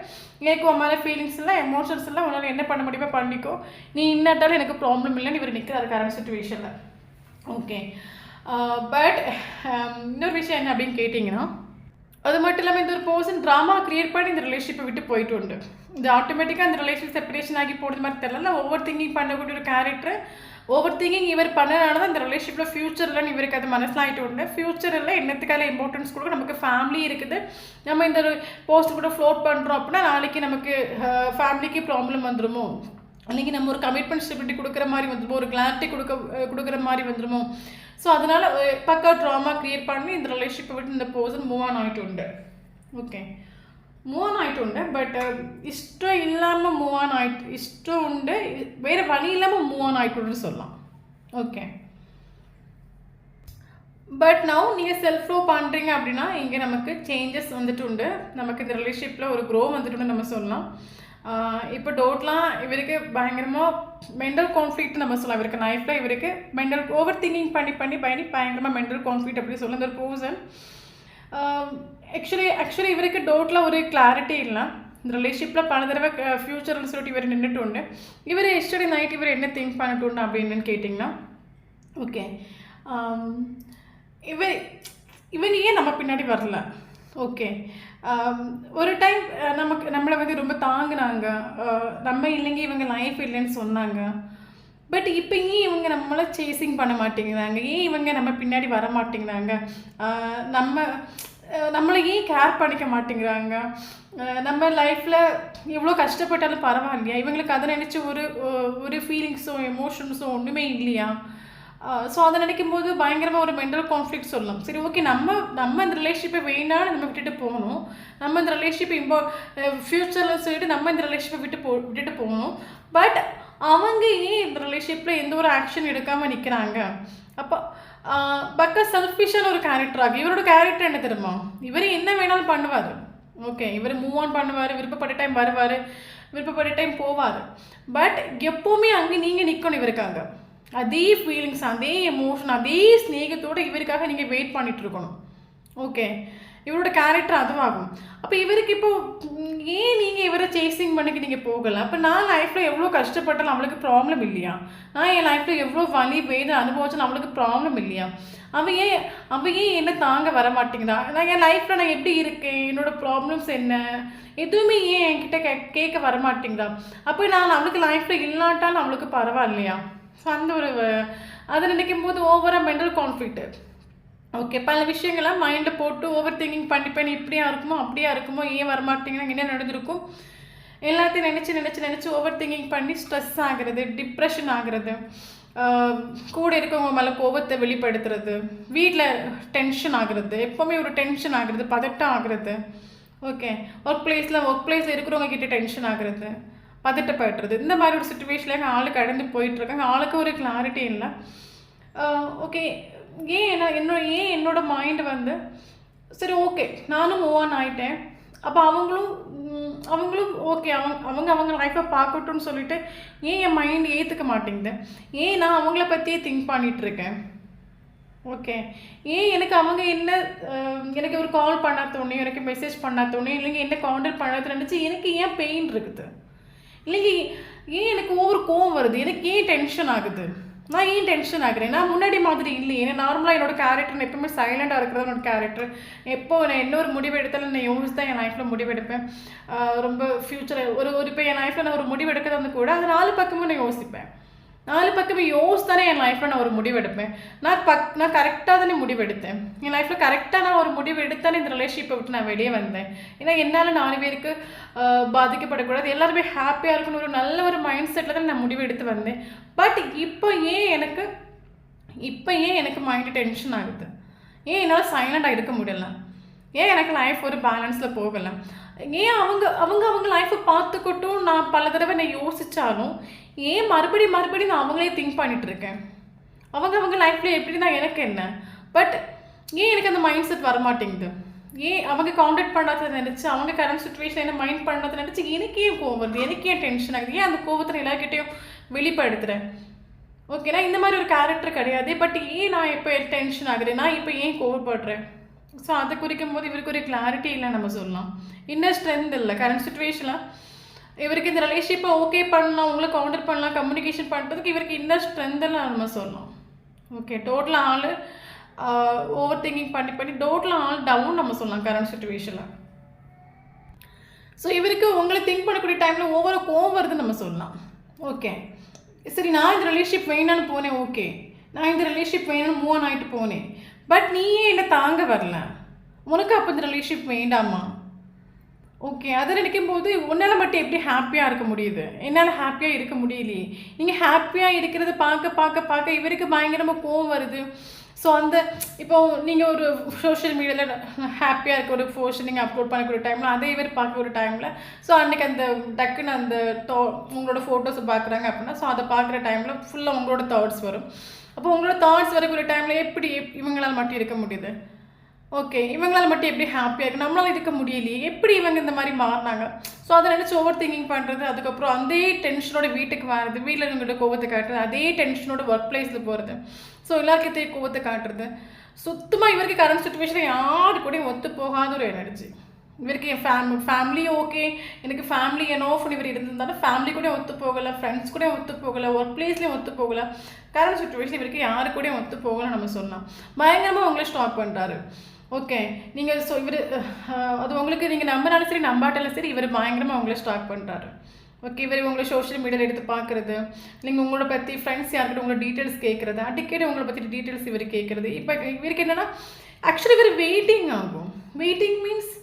எனக்கு உன் மேலே ஃபீலிங்ஸ் இல்லை, எமோஷன்ஸ் இல்லை, உன்னால் என்ன பண்ண முடியுமோ பண்ணிக்கோ, நீ இன்னாட்டாலும் எனக்கு ப்ராப்ளம் இல்லைன்னு இவர் நிற்கிறாரு கரண்ட் சுச்சுவேஷனில். ஓகே, பட் இன்னொரு விஷயம் என்ன அப்படின்னு கேட்டிங்கன்னா அது மட்டும் இல்லாமல் இந்த ஒரு பர்சன் ட்ராமா கிரியேட் பண்ணி இந்த ரிலேஷன்ஷிப்பை விட்டு போயிட்டு உண்டு. இது ஆட்டோமேட்டிக்காக அந்த ரிலேஷன் செப்பரேஷன் ஆகி போடுற மாதிரி தெரியல. ஓவர் திங்கிங் பண்ணக்கூடிய ஒரு கேரக்டர், ஓவர் திங்கிங் இவர் பண்ணனால தான் இந்த ரிலேஷன்ஷிப்பில் ஃபியூச்சரில் இவருக்கு அது மனசிலாகிட்டு உண்டு. ஃபியூச்சரில் என்னத்துக்கால இம்பார்ட்டன்ஸ் கொடுக்க, நமக்கு ஃபேமிலி இருக்குது, நம்ம இந்த போஸ்ட் கூட ஃப்ளோட் பண்ணுறோம் அப்படின்னா நாளைக்கு நமக்கு ஃபேமிலிக்கு ப்ராப்ளம் வந்துடுமோ, அன்றைக்கி நம்ம ஒரு கமிட்மெண்ட் ஸ்டெபிலிட்டி கொடுக்குற மாதிரி வந்துடுமோ, ஒரு கிளாரிட்டி கொடுக்குற மாதிரி வந்துடுமோ. ஸோ அதனால் பக்கா ட்ராமா க்ரியேட் பண்ணி இந்த ரிலேஷன்ஷிப்பை விட்டு இந்த பர்சன் மூவ் ஆன் ஆகிட்டு உண்டு. ஓகே, மூவ் ஆன் ஆகிட்டு உண்டு. பட் இஷ்டம் இல்லாமல் மூவ் ஆன் ஆகிட்டு, இஷ்டம் உண்டு, வேறு வழி இல்லாமல் மூவ் ஆன் ஆகிட்டுன்னு சொல்லலாம். ஓகே, பட் நவ் நீங்கள் செல்ஃப் லவ் பண்ணுறீங்க அப்படின்னா இங்கே நமக்கு சேஞ்சஸ் வந்துட்டு உண்டு. நமக்கு இந்த ரிலேஷன்ஷிப்பில் ஒரு க்ரோ வந்துட்டு நம்ம சொல்லலாம். இப்போ டோட்லாம் இவருக்கு பயங்கரமாக மென்டல் கான்ஃப்ளிக்ட் நம்ம சொல்லலாம். இவருக்கு லைஃப்பில் இவருக்கு மென்டல் ஓவர் திங்கிங் பண்ணி பயங்கரமாக மென்டல் கான்ஃப்ளிக்ட் அப்படி சொல்லலாம். இந்த ஒரு பர்சன் ஆக்சுவலி இவருக்கு டோட்டில் ஒரு கிளாரிட்டி இல்லை. இந்த ரிலேஷன்ஷிப்பில் பல தடவை ஃப்யூச்சர்னு சொல்லிட்டு இவர் நின்றுட்டு உண்டு. இவர் எஸ்டர்டே நைட் இவர் என்ன திங்க் பண்ணிட்டு உண்டு அப்படின்னு கேட்டிங்கன்னா, ஓகே, இவன் ஏன் நம்ம பின்னாடி வரல. ஓகே, ஒரு டைம் நம்மளை வந்து ரொம்ப தாங்கினாங்க, நம்ம இல்லைங்க இவங்க லைஃப் இல்லைன்னு சொன்னாங்க. பட் இப்போ ஏன் இவங்க நம்மளை சேசிங் பண்ண மாட்டேங்கிறாங்க, ஏன் இவங்க நம்ம பின்னாடி வர மாட்டேங்கிறாங்க, நம்மளை ஏன் கேர் பண்ணிக்க மாட்டேங்கிறாங்க, நம்ம லைஃப்பில் எவ்வளோ கஷ்டப்பட்டாலும் பரவாயில்லையா, இவங்களுக்கு அதை நினச்சி ஒரு ஃபீலிங்ஸோ எமோஷன்ஸோ ஒன்றுமே இல்லையா. ஸோ அதை நினைக்கும் போது பயங்கரமாக ஒரு மென்டல் கான்ஃப்ளிக்ட் சொல்லலாம். சரி, ஓகே, நம்ம இந்த ரிலேஷன்ஷிப்பை வேணாலும் நம்ம விட்டுட்டு போகணும், நம்ம இந்த ரிலேஷன்ஷிப்பை ஃப்யூச்சரில் சொல்லிட்டு நம்ம இந்த ரிலேஷன்ஷிப்பை விட்டுட்டு போகணும். பட் அவங்க ஏன் இந்த ரிலேஷன்ஷிப்பில் எந்த ஒரு ஆக்ஷன் எடுக்காமல் நிற்கிறாங்க. அப்போ பக்கா செல்ஃபிஷான ஒரு கேரக்டராக இவரோட கேரக்டர் என்ன தெரியுமா, இவர் என்ன வேணாலும் பண்ணுவார். ஓகே, இவர் மூவ் ஆன் பண்ணுவார், விருப்பப்பட்ட டைம் வருவார், விருப்பப்பட்ட டைம் போவார். பட் எப்போவுமே அங்கே நீங்கள் நிற்கணும் இவருக்காக. அதே ஃபீலிங்ஸ், அதே எமோஷன், அதே ஸ்நேகத்தோடு இவருக்காக நீங்கள் வெயிட் பண்ணிட்டு இருக்கணும். ஓகே, இவரோட கேரக்டர் அதுவாகும். அப்போ இவருக்கு இப்போ ஏன் நீங்கள் இவரை சேசிங் பண்ணிக்கு நீங்கள் போகலை. அப்போ நான் லைஃப்பில் எவ்வளோ கஷ்டப்பட்டாலும் அவளுக்கு ப்ராப்ளம் இல்லையா, நான் என் லைஃப்பில் எவ்வளோ வலி வேதனை அனுபவிச்சாலும் அவளுக்கு ப்ராப்ளம் இல்லையா, அவன் ஏன் என்ன தாங்க வர மாட்டேங்கிறா, நான் என் லைஃப்பில் நான் எப்படி இருக்கேன், என்னோடய ப்ராப்ளம்ஸ் என்ன, எதுவுமே ஏன் என்கிட்ட கேட்க வர மாட்டேங்கிறா. அப்போ நான் அவளுக்கு லைஃப்பில் இல்லாட்டாலும் அவளுக்கு பரவாயில்லையா. ஸோ அந்த அதை நினைக்கும் போது ஓவராக மென்டல் கான்ஃப்ளிக்ட். ஓகே, பல விஷயங்கள்லாம் மைண்டில் போட்டு ஓவர் திங்கிங் பண்ணி இப்படியா இருக்குமோ அப்படியா இருக்குமோ, ஏன் வரமாட்டேங்கன்னா என்ன நடந்திருக்கும், எல்லாத்தையும் நினச்சி ஓவர் திங்கிங் பண்ணி ஸ்ட்ரெஸ் ஆகிறது, டிப்ரெஷன் ஆகிறது, கூட இருக்கவங்க மேலே கோபத்தை வெளிப்படுத்துறது, வீட்டில் டென்ஷன் ஆகுறது, எப்போவுமே ஒரு டென்ஷன் ஆகுறது, பதட்டம் ஆகுறது. ஓகே, ஒர்க் பிளேஸில் இருக்கிறவங்க கிட்ட டென்ஷன் ஆகுறது, பதட்டப்படுறது, இந்த மாதிரி ஒரு சுச்சுவேஷனில் எங்கள் ஆளு கடந்து போயிட்டுருக்காங்க. ஆளுக்கு ஒரு கிளாரிட்டி இல்லை. ஓகே, ஏன் என்னோட மைண்டு வந்து சரி ஓகே நானும் மூவ் ஆன் ஆகிட்டேன், அப்போ அவங்களும் ஓகே அவங்க லைஃப்பை பார்க்கட்டும்னு சொல்லிட்டு ஏன் என் மைண்ட் ஏற்றுக்க மாட்டேங்குது, ஏன் நான் அவங்கள பற்றியே திங்க் பண்ணிகிட்ருக்கேன். ஓகே, ஏன் அவங்க எனக்கு ஒரு கால் பண்ண தோணி, எனக்கு மெசேஜ் பண்ண தோணி, இல்லைங்க என்ன கான்டாக்ட் பண்ண நினச்சி எனக்கு ஏன் பெயின் இருக்குது, இல்லைங்க ஏன் எனக்கு ஒவ்வொரு கோவம் வருது, எனக்கு ஏன் டென்ஷன் ஆகுது, நான் ஏன் டென்ஷன் ஆகுறேன், நான் முன்னாடி மாதிரி இல்லையே. ஏன்னா நார்மலாக என்னோட கேரக்டர் நான் எப்பவுமே சைலண்டாக இருக்கிறது என்னோட கேரக்டர். எப்போ நான் என்ன ஒரு முடிவு எடுத்தாலும் நான் யோசிச்சு தான் என் லைஃப்பில் முடிவெடுப்பேன். ரொம்ப ஃப்யூச்சரில் இப்போ என் லைஃப்பில் நான் ஒரு முடிவு எடுக்கிறது வந்து கூட அது 4 பக்கமும் நான் யோசிப்பேன். 4 பக்கமே யோசித்தானே என் லைஃப்பில் நான் ஒரு முடிவு எடுப்பேன். நான் கரெக்டாக தானே முடிவு எடுத்தேன். என் லைஃப்பில் கரெக்டாக நான் ஒரு முடிவு எடுத்தானே இந்த ரிலேஷன்ஷிப்பை விட்டு நான் வெளியே வந்தேன். ஏன்னா என்னால் 4 பேருக்கு பாதிக்கப்படக்கூடாது, எல்லாருமே ஹாப்பியாக இருக்கணும், ஒரு நல்ல ஒரு மைண்ட் செட்டில் தான் நான் முடிவு எடுத்து வந்தேன். பட் இப்போ ஏன் எனக்கு மைண்டு டென்ஷன் ஆகுது, ஏன் என்னால் சைலண்டாக இருக்க முடியல, ஏன் எனக்கு லைஃப் ஒரு பேலன்ஸில் போகலை, ஏன் அவங்க லைஃப்பை பார்த்துக்கிட்டும் நான் பல தடவை நான் யோசித்தாலும் ஏன் மறுபடியும் நான் அவங்களே திங்க் பண்ணிகிட்ருக்கேன். அவங்க லைஃப்பில் எப்படி தான் எனக்கு என்ன, பட் ஏன் எனக்கு அந்த மைண்ட் செட் வரமாட்டேங்குது, ஏன் அவங்க காண்டாக்ட் பண்ணாத நினச்சி, அவங்க கரண்ட் சுச்சுவேஷன் என்ன மைண்ட் பண்ணாத நினச்சி எனக்கு ஏன் கோவம் வருது, எனக்கு ஏன் டென்ஷன் ஆகுது, ஏன் அந்த கோவத்தை எல்லாருக்கிட்டையும் வெளிப்படுத்துகிறேன். ஓகேனா இந்த மாதிரி ஒரு கேரக்டர் கிடையாது. பட் ஏன் நான் இப்போ டென்ஷன் ஆகுறேன், நான் இப்போ ஏன் கோவப்படுறேன். ஸோ அதை குறிக்கும் போது இவருக்கு ஒரு கிளாரிட்டி இல்லை நம்ம சொல்லலாம். இன்னர் ஸ்ட்ரென்த் இல்லை கரண்ட் சுச்சுவேஷனில். இவருக்கு இந்த ரிலேஷன்ஷிப்பை ஓகே பண்ணலாம், உங்களை காண்டாக்ட் பண்ணலாம், கம்யூனிகேஷன் பண்ணுறதுக்கு இவருக்கு இன்னர் ஸ்ட்ரென்த் எல்லாம் நம்ம சொல்லலாம். ஓகே, டோட்டலாக ஓவர் திங்கிங் பண்ணி டோட்டலாக ஆல் டவுன் நம்ம சொல்லலாம் கரண்ட் சுச்சுவேஷனில். ஸோ இவருக்கு உங்களை திங்க் பண்ணக்கூடிய டைமில் ஓவர கோவம் வருதுன்னு நம்ம சொல்லலாம். ஓகே, சரி நான் இந்த ரிலேஷன்ஷிப் வேணான்னு போனேன், ஓகே நான் இந்த ரிலேஷன்ஷிப் வேணும்னு மூவ் ஆன் ஆகிட்டு போனேன், பட் நீயே என்னை தாங்க வரல, உனக்கு அப்போ இந்த ரிலேஷன்ஷிப் வேண்டாமா? ஓகே, அதை நினைக்கும் போது உன்னால் மட்டும் எப்படி ஹாப்பியாக இருக்க முடியுது, என்னால் ஹாப்பியாக இருக்க முடியலையே. நீங்கள் ஹாப்பியாக இருக்கிறத பார்க்க இவருக்கு பயங்கரமாக கோவம் வருது. ஸோ அந்த இப்போ நீங்கள் ஒரு சோஷியல் மீடியாவில் ஹாப்பியாக இருக்க ஒரு போஸ்ட் நீங்கள் அப்லோட் பண்ணக்கூடிய டைமில் அதே இவர் பார்க்க ஒரு டைமில் ஸோ அன்றைக்கி அந்த டக்குன்னு அந்த உங்களோட ஃபோட்டோஸை பார்க்குறாங்க அப்படின்னா ஸோ அதை பார்க்குற டைமில் ஃபுல்லாக உங்களோட தாட்ஸ் வரும். அப்போ உங்களோட தாட்ஸ் வரக்கூடிய டைமில் எப்படி இவங்களால் மட்டும் இருக்க முடியுது? ஓகே, இவங்களால் மட்டும் எப்படி ஹாப்பியாக இருக்குது, நம்மளால் இருக்க முடியலையே, எப்படி இவங்க இந்த மாதிரி மாறினாங்க? ஸோ அதை நினச்சி ஓவர் திங்கிங் பண்ணுறது, அதுக்கப்புறம் அதே டென்ஷனோட வீட்டுக்கு வர்றது, வீட்டில் இவங்கள்ட்ட கோவத்தை காட்டுறது, அதே டென்ஷனோட ஒர்க் பிளேஸில் போகிறது, ஸோ எல்லாருக்கிட்டே கோவத்தை காட்டுறது. சுத்தமாக இவருக்கு கரண்ட் சுச்சுவேஷனில் யாரு கூடயும் ஒத்து போகாத ஒரு எனர்ஜி இவருக்கு. என் ஃபேமிலி ஓகே, எனக்கு ஃபேமிலி என்னோஃப்னு இவர் இருந்திருந்தாலும் ஃபேமிலி கூட ஒத்து போகலை, ஃப்ரெண்ட்ஸ் கூட ஒத்து போகலை, ஒர்க் பிளேஸ்லேயும் ஒத்து போகலை. கரண்ட் சுச்சுவேஷன் இவருக்கு யாரு கூடயும் ஒத்து போகலை நம்ம சொல்லலாம். பயங்கரமாக உங்களை ஸ்டாப் பண்ணுறாரு. ஓகே, நீங்கள் ஸோ இவர் அது உங்களுக்கு நீங்கள் நம்பினாலும் சரி நம்பாட்டாலும் சரி இவர் பயங்கரமாக உங்களை ஸ்டாக் பண்ணுறாரு. ஓகே, இவர் உங்களை சோஷியல் மீடியாவில் எடுத்து பார்க்குறது, நீங்கள் உங்களோட பற்றி ஃப்ரெண்ட்ஸ் யார்கிட்ட உங்களோட டீட்டெயில்ஸ் கேட்குறது, அடிக்கடி உங்களை பற்றி டீட்டெயில்ஸ் இவர் கேட்குறது. இப்போ இவருக்கு என்னென்னா ஆக்சுவலி இவர் வெயிட்டிங் ஆகும். வெயிட்டிங் மீன்ஸ்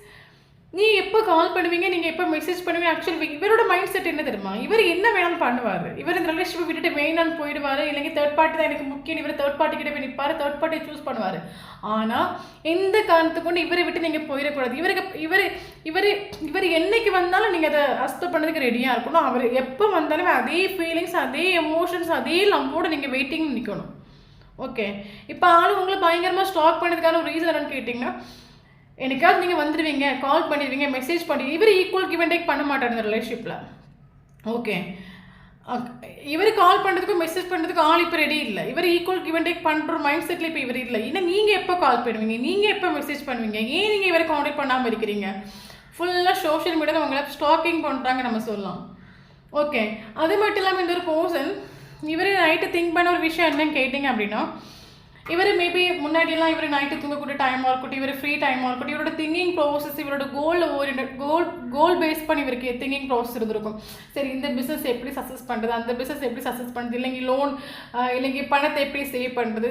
நீ எப்போ கால் பண்ணுவீங்க, நீங்கள் எப்போ மெசேஜ் பண்ணுவீங்க. ஆக்சுவலி இவரோட மைண்ட் செட் என்ன தெரியுமா, இவர் என்ன வேணாலும் பண்ணுவார். இவர் இந்த ரிலேஷன்ஷிப் விட்டுட்டு வேணான்னு போயிடுவார், இல்லைங்க தேர்ட் பார்ட்டி தான் எனக்கு முக்கியம், இவர் தேர்ட் பார்ட்டி கிட்ட போய் நிற்பார், தேர்ட் பார்ட்டியை சூஸ் பண்ணுவார். ஆனால் எந்த காரணத்துக்கு கொண்டு இவரை விட்டு நீங்கள் போயிடக்கூடாது. இவர் என்னைக்கு வந்தாலும் நீங்கள் அதை அஸ்தப் பண்ணதுக்கு ரெடியாக இருக்கணும். அவர் எப்போ வந்தாலுமே அதே ஃபீலிங்ஸ், அதே எமோஷன்ஸ், அதே லம்போடு நீங்கள் வெயிட்டிங் நிற்கணும். ஓகே, இப்போ ஆள் உங்களை பயங்கரமாக ஸ்டாக் பண்ணதுக்கான ஒரு ரீசன் என்னன்னு கேட்டிங்கன்னா, எனக்காவது நீங்கள் வந்துடுவீங்க, கால் பண்ணிடுவீங்க, மெசேஜ் பண்ணி இவர் ஈக்குவல் கிவ் அண்ட் டேக் பண்ண மாட்டார் இந்த ரிலேஷன்ஷிப்பில். ஓகே, இவர் கால் பண்ணுறதுக்கும் மெசேஜ் பண்ணுறதுக்கும் ஆள் இப்போ ரெடி இல்லை. இவர் ஈக்குவல் கிவ் அண்ட் டேக் பண்ணுற மைண்ட் செட்டில் இப்போ இவர் இல்லை. இன்னும் நீங்கள் எப்போ கால் பண்ணுவீங்க, நீங்கள் எப்போ மெசேஜ் பண்ணுவீங்க, ஏன் நீங்கள் இவரை கான்டாக்ட் பண்ணாமல் இருக்கிறீங்க? ஃபுல்லாக சோஷியல் மீடியாவில் உங்களை ஸ்டாக்கிங் பண்ணுறாங்க நம்ம சொல்லலாம். ஓகே, அது மட்டும் இல்லாமல் இந்த ஒரு பர்சன் இவர் நைட்டு திங்க் பண்ண ஒரு விஷயம் என்னன்னு கேட்டிங்க அப்படின்னா, இவர் மேபி முன்னாடியெல்லாம் இவர் நைட்டு தூங்கக்கூடிய டைமாக இருக்கட்டும், இவர் ஃப்ரீ டைமாக இருக்கட்டும், இவரோட திங்கிங் ப்ராசஸ், இவரோட கோல் பேஸ் பண்ணி இவருக்கு திங்கிங் ப்ராசஸ் இருந்திருக்கும். சரி, இந்த பிஸ்னஸ் எப்படி சக்ஸஸ் பண்ணுறது, அந்த பிஸ்னஸ் எப்படி சக்ஸஸ் பண்ணுறது, இல்லைங்க லோன், இல்லைங்க பணத்தை எப்படி சேவ் பண்ணுறது,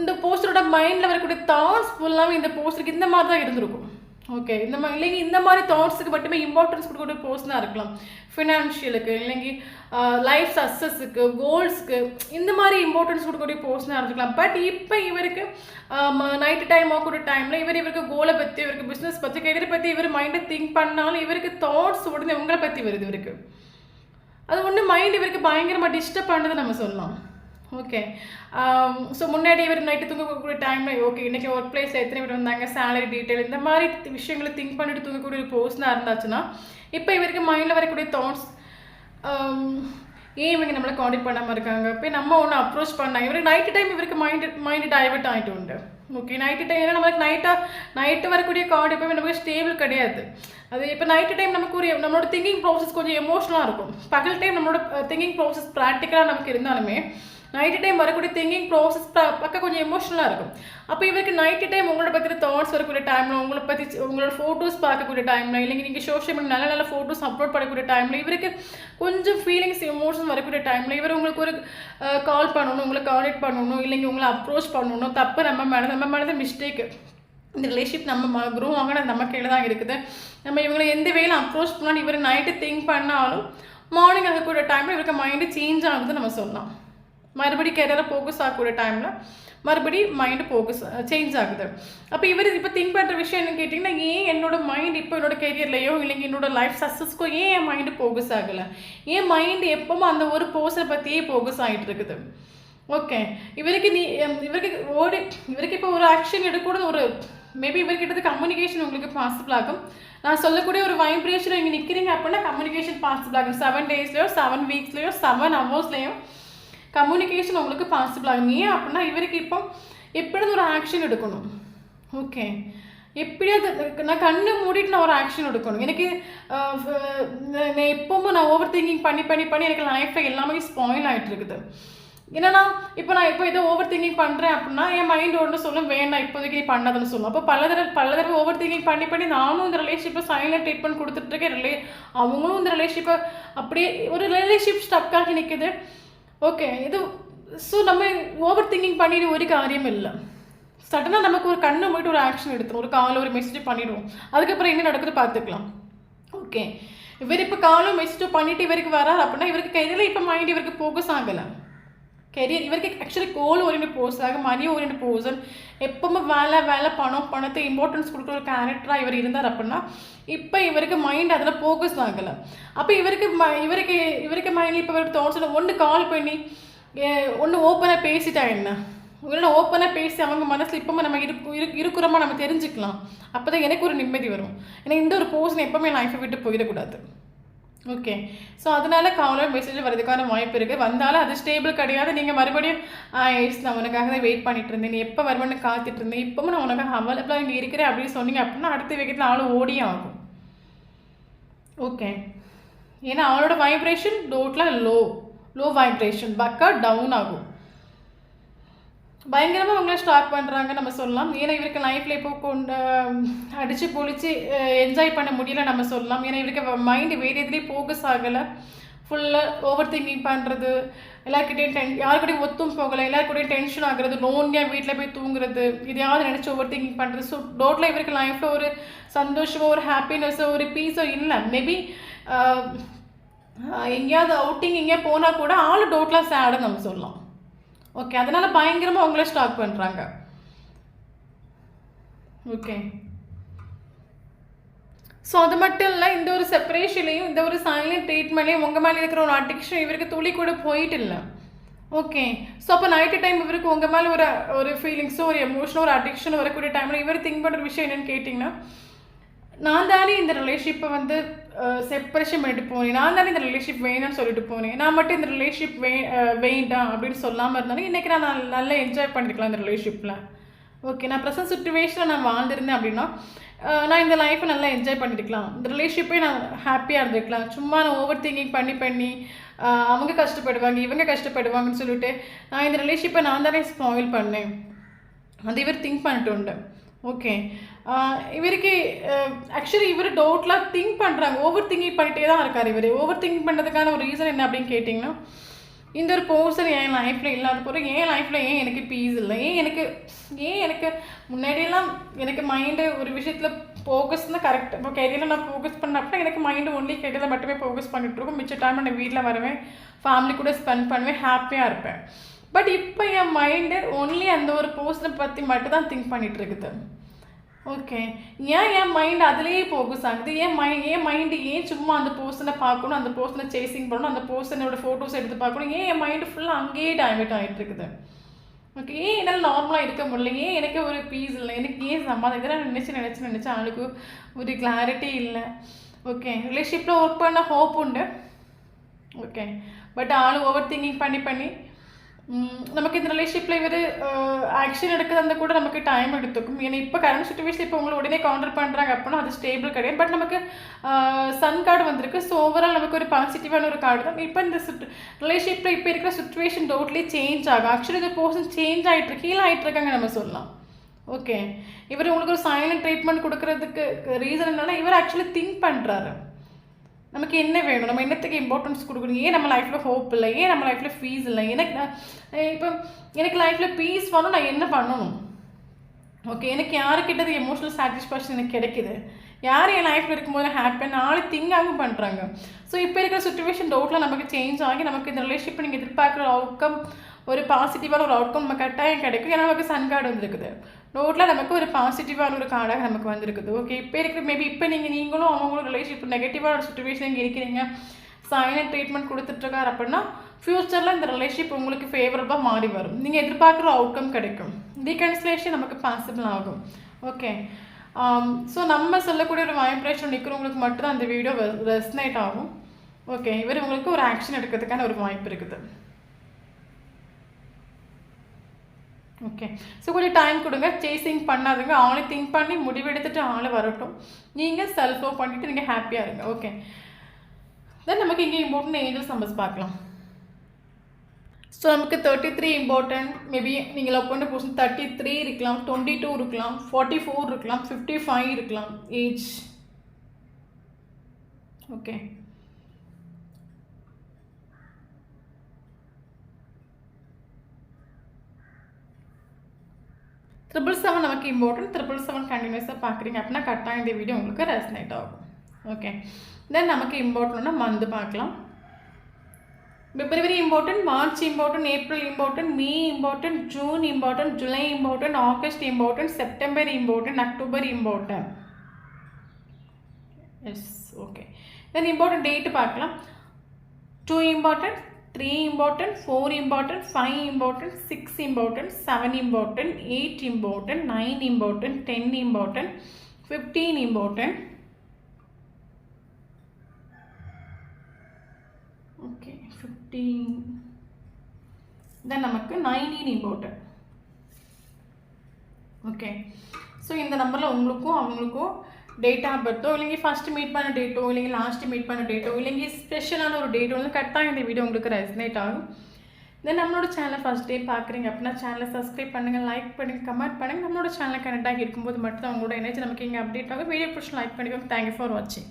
இந்த போஸ்டரோட மைண்டில் வரக்கூடிய தாட்ஸ் ஃபுல்லாகவே இந்த போஸ்டருக்கு இந்த மாதிரி தான் இருந்திருக்கும். ஓகே, இந்த மாதிரி இல்லைங்க இந்த மாதிரி தாட்ஸுக்கு மட்டுமே இம்பார்ட்டன்ஸ் கொடுக்கக்கூடிய பர்சனாக இருக்கலாம். ஃபினான்ஷியலுக்கு, இல்லைங்க லைஃப் சக்ஸஸுக்கு, கோல்ஸ்க்கு, இந்த மாதிரி இம்பார்ட்டன்ஸ் கொடுக்கக்கூடிய பர்சனாக இருந்துக்கலாம். பட் இப்போ இவருக்கு நைட்டு டைம் ஆகக்கூடிய டைமில் இவருக்கு கோலை பற்றி, இவருக்கு பிஸ்னஸ் பற்றி, கெரியரை பற்றி இவர் மைண்டை திங்க் பண்ணாலும் இவருக்கு தாட்ஸ் உடனே உங்களை பற்றி வருது. இவருக்கு அது ஒன்று மைண்ட் இவருக்கு பயங்கரமாக டிஸ்டர்ப் பண்ணுறது நம்ம சொல்லலாம். ஓகே, ஸோ முன்னாடி இவர் நைட்டு தூங்கக்கூடிய டைமில் ஓகே இன்றைக்கி ஒர்க் பிளேஸில் எத்தனை பேர் வந்தாங்க, சேலரி டீட்டெயில், இந்த மாதிரி விஷயங்களை திங்க் பண்ணிட்டு தூங்கக்கூடிய ஒரு பர்சனாக இருந்தாச்சுன்னா இப்போ இவருக்கு மைண்டில் வரக்கூடிய தாட்ஸ், ஏன் இவங்க நம்மளை கான்டாக்ட் பண்ணாமல் இருக்காங்க, போய் நம்ம ஒன்று அப்ரோச் பண்ணாங்க. இவருக்கு நைட்டு டைம் இவருக்கு மைண்டு டைவர்ட் ஆகிட்டு உண்டு. ஓகே, நைட்டு டைம் ஏன்னா நம்மளுக்கு நைட்டு வரக்கூடிய கார்டு எப்போவுமே நமக்கு ஸ்டேபிள் கிடையாது. அது இப்போ நைட்டு டைம் நமக்கு ஒரு நம்மளோட திங்கிங் ப்ராசஸ் கொஞ்சம் எமோஷனலாக இருக்கும். பகல் டைம் நம்மளோட திங்கிங் ப்ராசஸ் ப்ராக்டிக்கலாக நமக்கு இருந்தாலுமே நைட்டு டைம் வரக்கூடிய திங்கிங் ப்ராசஸ் பக்கம் கொஞ்சம் எமோஷனலாக இருக்கும். அப்போ இவருக்கு நைட்டு டைம் உங்களோட பற்றி தாட்ஸ் வரக்கூடிய டைமில், உங்களை பற்றி உங்களோட ஃபோட்டோஸ் பார்க்கக்கூடிய டைமில், இல்லைங்க நீங்கள் சோஷியல் மீடியா நல்ல நல்ல ஃபோட்டோஸ் அப்லோட் பண்ணக்கூடிய டைமில் இவருக்கு கொஞ்சம் ஃபீலிங்ஸ் எமோஷன்ஸ் வரக்கூடிய டைமில் இவர் உங்களுக்கு ஒரு கால் பண்ணணும், உங்களை கான்டாக்ட் பண்ணணும், இல்லைங்க உங்களை அப்ரோச் பண்ணணும். தப்பு நம்ம மேலே மிஸ்டேக்கு, இந்த ரிலேஷன்ஷிப் நம்ம க்ரோ ஆகினது நம்ம கீழே தான் இருக்குது. நம்ம இவங்களை எந்த வேலையும் அப்ரோச் பண்ணாலும் இவர் நைட்டு திங்க் பண்ணாலும் மார்னிங் ஆகக்கூடிய டைமில் இவருக்கு மைண்டு சேஞ்ச் ஆகுதுன்னு நம்ம சொல்லலாம். மறுபடியும் கேரியரில் ஃபோக்கஸ் ஆகக்கூடிய டைமில் மறுபடியும் மைண்டு ஃபோக்கஸ் சேஞ்ச் ஆகுது. அப்போ இவர் இப்போ திங்க் பண்ணுற விஷயம் என்னன்னு கேட்டிங்கன்னா, ஏன் என்னோட மைண்ட் இப்போ என்னோட கெரியர்லையோ இல்லைங்க என்னோட லைஃப் சக்ஸஸ்க்கோ ஏன் என் மைண்டு ஃபோக்கஸ் ஆகலை, ஏன் மைண்டு எப்பவும் அந்த ஒரு பர்சனை பற்றியே ஃபோக்கஸ் ஆகிட்டு இருக்குது. ஓகே, இவருக்கு இப்போ ஒரு ஆக்ஷன் எடுக்கக்கூடாது. ஒரு மேபி இவர்கிட்ட கம்யூனிகேஷன் உங்களுக்கு பாசிபிள் ஆகும். நான் சொல்லக்கூடிய ஒரு வைப்ரேஷன் இங்கே நிற்கிறீங்க அப்படின்னா கம்யூனிகேஷன் பாசிபிள் ஆகும். 7 டேஸ்லையோ 7 வீக்ஸ்லையோ 7 ஹவர்ஸ்லையோ கம்யூனிகேஷன் உங்களுக்கு பாசிபிள் ஆகும். ஏன் அப்படின்னா இவருக்கு இப்போ எப்படியாவது ஒரு ஆக்ஷன் எடுக்கணும். ஓகே, எப்படியாவது நான் கண்ணை மூடிட்டு நான் ஒரு ஆக்ஷன் எடுக்கணும். எனக்கு எப்பவும் நான் ஓவர் திங்கிங் பண்ணி எனக்கு லைஃப்பில் எல்லாமே ஸ்பாயில் ஆகிட்டு இருக்குது. என்னன்னா இப்போ நான் ஏதோ ஓவர் திங்கிங் பண்ணுறேன் அப்படின்னா என் மைண்ட் ஒன்று சொல்லும் வேண்டாம் இப்போதைக்கு நீ பண்ணாதுன்னு சொல்லும். அப்போ பல தடவை ஓவர் திங்கிங் பண்ணி நானும் இந்த ரிலேஷன்ஷிப்பை சைலண்ட் ட்ரீட்மெண்ட் கொடுத்துட்ருக்கேன். அவங்களும் இந்த ரிலேஷன்ஷிப்பை அப்படியே ஒரு ரிலேஷன்ஷிப் ஸ்டக்காகி நிற்குது. ஓகே இது ஸோ நம்ம ஓவர் திங்கிங் பண்ணிட்டு ஒரு காரியம் இல்லை. சடனாக நமக்கு ஒரு கண்ணை போய்ட்டு ஒரு ஆக்ஷன் எடுத்துரும், ஒரு காலை ஒரு மெசேஜ் பண்ணிவிடுவோம். அதுக்கப்புறம் என்ன நடக்குது பார்த்துக்கலாம். ஓகே இவர் இப்போ காலும் மெசேஜ் பண்ணிவிட்டு இவருக்கு வராது அப்படின்னா இவருக்கு கையில் இப்போ மைண்ட் இவருக்கு ஃபோக்கஸ் ஆகலை. கெரியர் இவருக்கு ஆக்சுவலி கோல் ஓரியன்ட் பர்சன், மணி ஓரியன்ட் பர்சன், எப்பவுமே வேலை பணத்தை இம்பார்ட்டன்ஸ் கொடுக்குற ஒரு கேரக்டராக இவர் இருந்தார் அப்படின்னா இப்போ இவருக்கு மைண்ட் அதில் ஃபோக்கஸ் ஆகலை. அப்போ இவருக்கு மைண்டில் இப்போ இவருக்கு தோணுச்சு ஒன்று கால் பண்ணி ஒன்று ஓப்பனாக பேசிட்டா என்ன, உங்களோட ஓப்பனாக பேசி அவங்க மனசில் இப்போமே நம்ம இருக்கிறோமா நம்ம தெரிஞ்சுக்கலாம். அப்போ தான் எனக்கு ஒரு நிம்மதி வரும். ஏன்னா இந்த ஒரு பர்சன் எப்போவுமே லைஃப்பை விட்டு போயிடக்கூடாது. ஓகே ஸோ அதனால காலர் மெசேஜ் வரதுக்கான வாய்ப்பு இருக்குது. வந்தாலும் அது ஸ்டேபிள் கிடையாது. நீங்கள் மறுபடியும் நான் உனக்காக தான் வெயிட் பண்ணிட்டு இருந்தேன், நீ எப்போ வருவேன்னு காத்துட்டு இருந்தேன், இப்போவும் நான் உனக்காக அவைலபிளாக இங்கே இருக்கிறேன் அப்படின்னு சொன்னீங்க அப்படின்னா அடுத்த வேகத்தில் ஆள் ஓடியே ஆகும். ஓகே ஏன்னா அவளோட வைப்ரேஷன் டோட்டலாக லோ வைப்ரேஷன், பக்கா டவுன் ஆகும். பயங்கரமாக அவங்கள ஸ்டார்ட் பண்ணுறாங்க நம்ம சொல்லலாம். ஏன்னா இவருக்கு லைஃப்பில் இப்போ கொண்டு அடித்து பொழிச்சு என்ஜாய் பண்ண முடியல நம்ம சொல்லலாம். ஏன்னா இவருக்கு மைண்டு வேறு எதுலேயும் ஃபோக்கஸ் ஆகலை. ஃபுல்லாக ஓவர் திங்கிங் பண்ணுறது, எல்லாருக்கிட்டையும் யாருக்கிட்டையும் ஒத்தும் போகலை, எல்லாருக்கூடையும் டென்ஷன் ஆகுறது, லோன்லியாக வீட்டில் போய் தூங்குறது, இதையாவது நினச்சி ஓவர் திங்கிங் பண்ணுறது. ஸோ டோட்டலாக இவருக்கு லைஃப்பில் ஒரு சந்தோஷமோ ஒரு ஹாப்பினஸோ ஒரு பீஸோ இல்லை. மேபி எங்கேயாவது அவுட்டிங் எங்கேயா போனால் கூட ஆள் டோட்டலாக சேடுன்னு நம்ம சொல்லலாம். ஓகே அதனால் பயங்கரமாக அவங்கள ஸ்டாக் பண்ணுறாங்க. ஓகே ஸோ அது மட்டும் இல்லை, இந்த ஒரு செப்பரேஷன்லையும் இந்த ஒரு சைலண்ட் ட்ரீட்மெண்ட்லையும் உங்கள் மேலே இருக்கிற ஒரு அடிக்ஷன் இவருக்கு துளி கூட போயிட்டு இல்லை. ஓகே ஸோ அப்போ நைட்டு டைம் இவருக்கு உங்கள் மேலே ஒரு ஃபீலிங்ஸோ ஒரு எமோஷனோ ஒரு அடிக்ஷன் வரக்கூடிய டைமில் இவர் திங்க் பண்ணுற விஷயம் என்னென்னு கேட்டிங்கன்னா, நான் தானே இந்த ரிலேஷன்ஷிப்பை வந்து செப்பரேஷன் பண்ணிட்டு போனேன், நான் தானே இந்த ரிலேஷன்ஷிப் வேணும்னு சொல்லிட்டு போனேன், நான் மட்டும் இந்த ரிலேஷன்ஷிப் வேண்டாம் அப்படின்னு சொல்லாமல் இருந்தாலும் இன்றைக்கி நான் நல்லா என்ஜாய் பண்ணிருக்கலாம் இந்த ரிலேஷன்ஷிப்பில். ஓகே நான் ப்ரெசன்ட் சுச்சுவேஷனில் நான் வாழ்ந்திருந்தேன் அப்படின்னா நான் இந்த லைஃப்பை நல்லா என்ஜாய் பண்ணியிருக்கலாம், இந்த ரிலேஷன்ஷிப்பே நான் ஹாப்பியாக இருந்திருக்கலாம். சும்மா நான் ஓவர் திங்கிங் பண்ணி அவங்க கஷ்டப்படுவாங்க இவங்க கஷ்டப்படுவாங்கன்னு சொல்லிட்டு நான் இந்த ரிலேஷன்ஷிப்பை நான் தானே ஸ்பாயில் பண்ணேன், அது இவர் திங்க் பண்ணிட்டு உண்டு. ஓகே இவருக்கு ஆக்சுவலி இவர் டவுட்லாம் திங்க் பண்ணுறாங்க, ஓவர் திங்கிங் பண்ணிகிட்டே தான் இருக்கார். இவர் ஓவர் திங்க் பண்ணுறதுக்கான ஒரு ரீசன் என்ன அப்படின்னு கேட்டிங்கன்னா, இந்த ஒரு பர்சன் என் லைஃப்பில் இல்லாத போகிற என் லைஃப்பில் ஏன் எனக்கு பீஸ் இல்லை, ஏன் எனக்கு முன்னாடியெல்லாம் எனக்கு மைண்டு ஒரு விஷயத்தில் ஃபோக்கஸ் தான் கரெக்ட். இப்போ கெரியரில் நான் ஃபோக்கஸ் பண்ணப்போ எனக்கு மைண்டு ஒன்லி கெரியரில் மட்டுமே ஃபோக்கஸ் பண்ணிகிட்ருக்கோம். மிச்ச டைம் நான் வீட்டில் வருவேன், ஃபேமிலி கூட ஸ்பெண்ட் பண்ணுவேன், ஹாப்பியாக இருப்பேன். பட் இப்போ என் மைண்டு ஒன்லி அந்த ஒரு பர்சனை பற்றி மட்டும் தான் திங்க் பண்ணிகிட்டு இருக்குது. ஓகே என் மைண்ட் அதுலேயே ஃபோக்கஸ் ஆகுது, என் மைண்டு ஏன் சும்மா அந்த பர்சனை பார்க்கணும், அந்த பர்சனை சேசிங் பண்ணணும், அந்த பர்சனோட ஃபோட்டோஸ் எடுத்து பார்க்கணும், என் மைண்டு ஃபுல்லாக அங்கேயே டைவர்ட் ஆகிட்டு இருக்குது. ஓகே என்னால் நார்மலாக இருக்க முடியல, எனக்கு ஒரு பீஸ் இல்லை, எனக்கு சமாதானம் இதெல்லாம் நினச்சி ஆளுக்கு ஒரு கிளாரிட்டி இல்லை. ஓகே ரிலேஷன்ஷிப்பில் ஒர்க் பண்ண ஹோப் உண்டு. ஓகே பட் ஆள் ஓவர் திங்கிங் பண்ணி நமக்கு இந்த ரிலேஷன்ஷிப்பில் இவர் ஆக்ஷன் எடுக்கிறது கூட நமக்கு டைம் எடுத்துக்கும். ஏன்னா இப்போ கரண்ட் சுச்சுவேஷன் இப்போ உங்களை உடனே கவுண்டர் பண்ணுறாங்க அப்படின்னா அது ஸ்டேபிள் கிடையாது. பட் நமக்கு சன் கார்டு வந்திருக்கு. ஸோ ஓவரால் நமக்கு ஒரு பாசிட்டிவான ஒரு கார்டு தான். இப்போ இந்த ரிலேஷன்ஷிப்பில் இப்போ இருக்கிற சுச்சுவேஷன் டோட்டலி சேஞ்ச் ஆகும். ஆக்சுவலி இந்த பர்சன் சேஞ்ச் ஆகிட்டுருக்கு, ஹீல் ஆகிட்டுருக்காங்க நம்ம சொல்லலாம். ஓகே இவர் உங்களுக்கு ஒரு சைலண்ட் ட்ரீட்மெண்ட் கொடுக்கறதுக்கு ரீசன் என்னன்னா இவர் ஆக்சுவலி திங்க் பண்ணுறாரு, நமக்கு என்ன வேணும், நம்ம என்னத்துக்கு இம்பார்ட்டன்ஸ் கொடுக்கணும், ஏன் நம்ம லைஃப்பில் ஹோப் இல்லை, ஏன் நம்ம லைஃப்பில் பீஸ் இல்லை, எனக்கு லைஃப்பில் பீஸ் வரணும், நான் என்ன பண்ணணும். ஓகே எனக்கு யாருக்கிட்டது எமோஷனல் சாட்டிஸ்ஃபேக்ஷன் எனக்கு கிடைக்குது, யார் என் லைஃப்பில் இருக்கும்போது ஹாப்பியாக நாளை திங்காகவும் பண்ணுறாங்க. ஸோ இப்போ இருக்கிற சுச்சுவேஷன் டவுட்டில் நமக்கு சேஞ்ச் ஆகி நமக்கு இந்த ரிலேஷன்ஷிப் நீங்கள் எதிர்பார்க்குற அவுட்கம் ஒரு பாசிட்டிவான ஒரு அவுட்கம் நமக்கு கட்டாயம் கிடைக்கும். ஏன்னா நமக்கு சன் கார்டு வந்துருக்குது, டோட்டலாக நமக்கு ஒரு பாசிட்டிவான ஒரு கார்டாக நமக்கு வந்திருக்குது. ஓகே இப்போ இருக்கிற மேபி இப்போ நீங்களும் அவங்களும் ரிலேஷன்ஷிப் நெகட்டிவான ஒரு சுச்சுவேஷன் இங்கே இருக்கிறீங்க, சைலண்ட் ட்ரீட்மெண்ட் கொடுத்துட்ருக்காரு அப்படின்னா ஃப்யூச்சரில் இந்த ரிலேஷன்ஷிப் உங்களுக்கு ஃபேவரபுளாக மாறி வரும், நீங்கள் எதிர்பார்க்குற அவுட்கம் கிடைக்கும், ரீகன்சிலேஷன் நமக்கு பாசிபிள் ஆகும். ஓகே ஸோ நம்ம சொல்லக்கூடிய ஒரு வைப்ரேஷன் நிற்கிறவங்களுக்கு மட்டும்தான் அந்த வீடியோ ரெஸ்னேட் ஆகும். ஓகே இவர் உங்களுக்கு ஒரு ஆக்ஷன் எடுக்கிறதுக்கான ஒரு வாய்ப்பு இருக்குது. ஓகே ஸோ கொஞ்சம் டைம் கொடுங்க, சேசிங் பண்ணாதுங்க, ஆளை திங்க் பண்ணி முடிவெடுத்துட்டு ஆளை வரட்டும், நீங்கள் செல்ஃப் லவ் பண்ணிவிட்டு நீங்கள் ஹாப்பியாக இருங்க. ஓகே தென் நமக்கு இங்கே இம்பார்ட்டன்ட் ஏஞ்சல்ஸ் நம்பர்ஸ் பார்க்கலாம். ஸோ நமக்கு 33 இம்பார்ட்டன்ட். மேபி நீங்கள் லவ் பண்ண பர்சன் 33 இருக்கலாம், 22 இருக்கலாம், 44 இருக்கலாம், 55 இருக்கலாம் ஏஜ். ஓகே, ட்ரிபிள் 7 நமக்கு இம்பார்ட்டன்ட். 777 கண்டினியூஸாக பார்க்குறீங்க அப்படின்னா கரெக்டாக இந்த வீடியோ உங்களுக்கு ரெசனேட் ஆகும். ஓகே, தென் நமக்கு இம்பார்ட்டன்ட்னா மந்த் பார்க்கலாம். February important, March important, April important, May important, June important, July important, August important, September important, October important. Yes, okay. Then important date பார்க்கலாம். 2 important, 3 important, 4 important, 5 important, 6 important, 7 important, 8 important, 9 important, 10 important, 15 important. Okay, 15. Then நமக்கு 19 important. Okay, so இந்த நம்பரில் உங்களுக்கும் அவங்களுக்கும் date of பர்த்தோ இல்லைங்க first meet பண்ண டேட்டோ இல்லைங்க last meet பண்ண டேட்டோ இல்லைங்க ஸ்பெஷலான ஒரு டேட்டோ வந்து கரெக்டாக இந்த வீடியோ உங்களுக்கு ரெசனேட் ஆகும். தென் நம்மளோட சேனலை ஃபஸ்ட் டே பார்க்குறீங்க அப்படின்னா சேனலை சப்ஸ்கிரைப் பண்ணுங்கள், லைக் பண்ணுங்கள், கமெண்ட் பண்ணுங்கள். நம்மளோட சேனலை கனெக்ட் ஆகி இருக்கும்போது மட்டும் தான் உங்களோட எனர்ஜி நமக்கு இங்கே அப்டேட் ஆகும். வீடியோ பிடிச்சி லைக் பண்ணிக்கோங்க. தேங்க்யூ ஃபார் வாட்சிங்.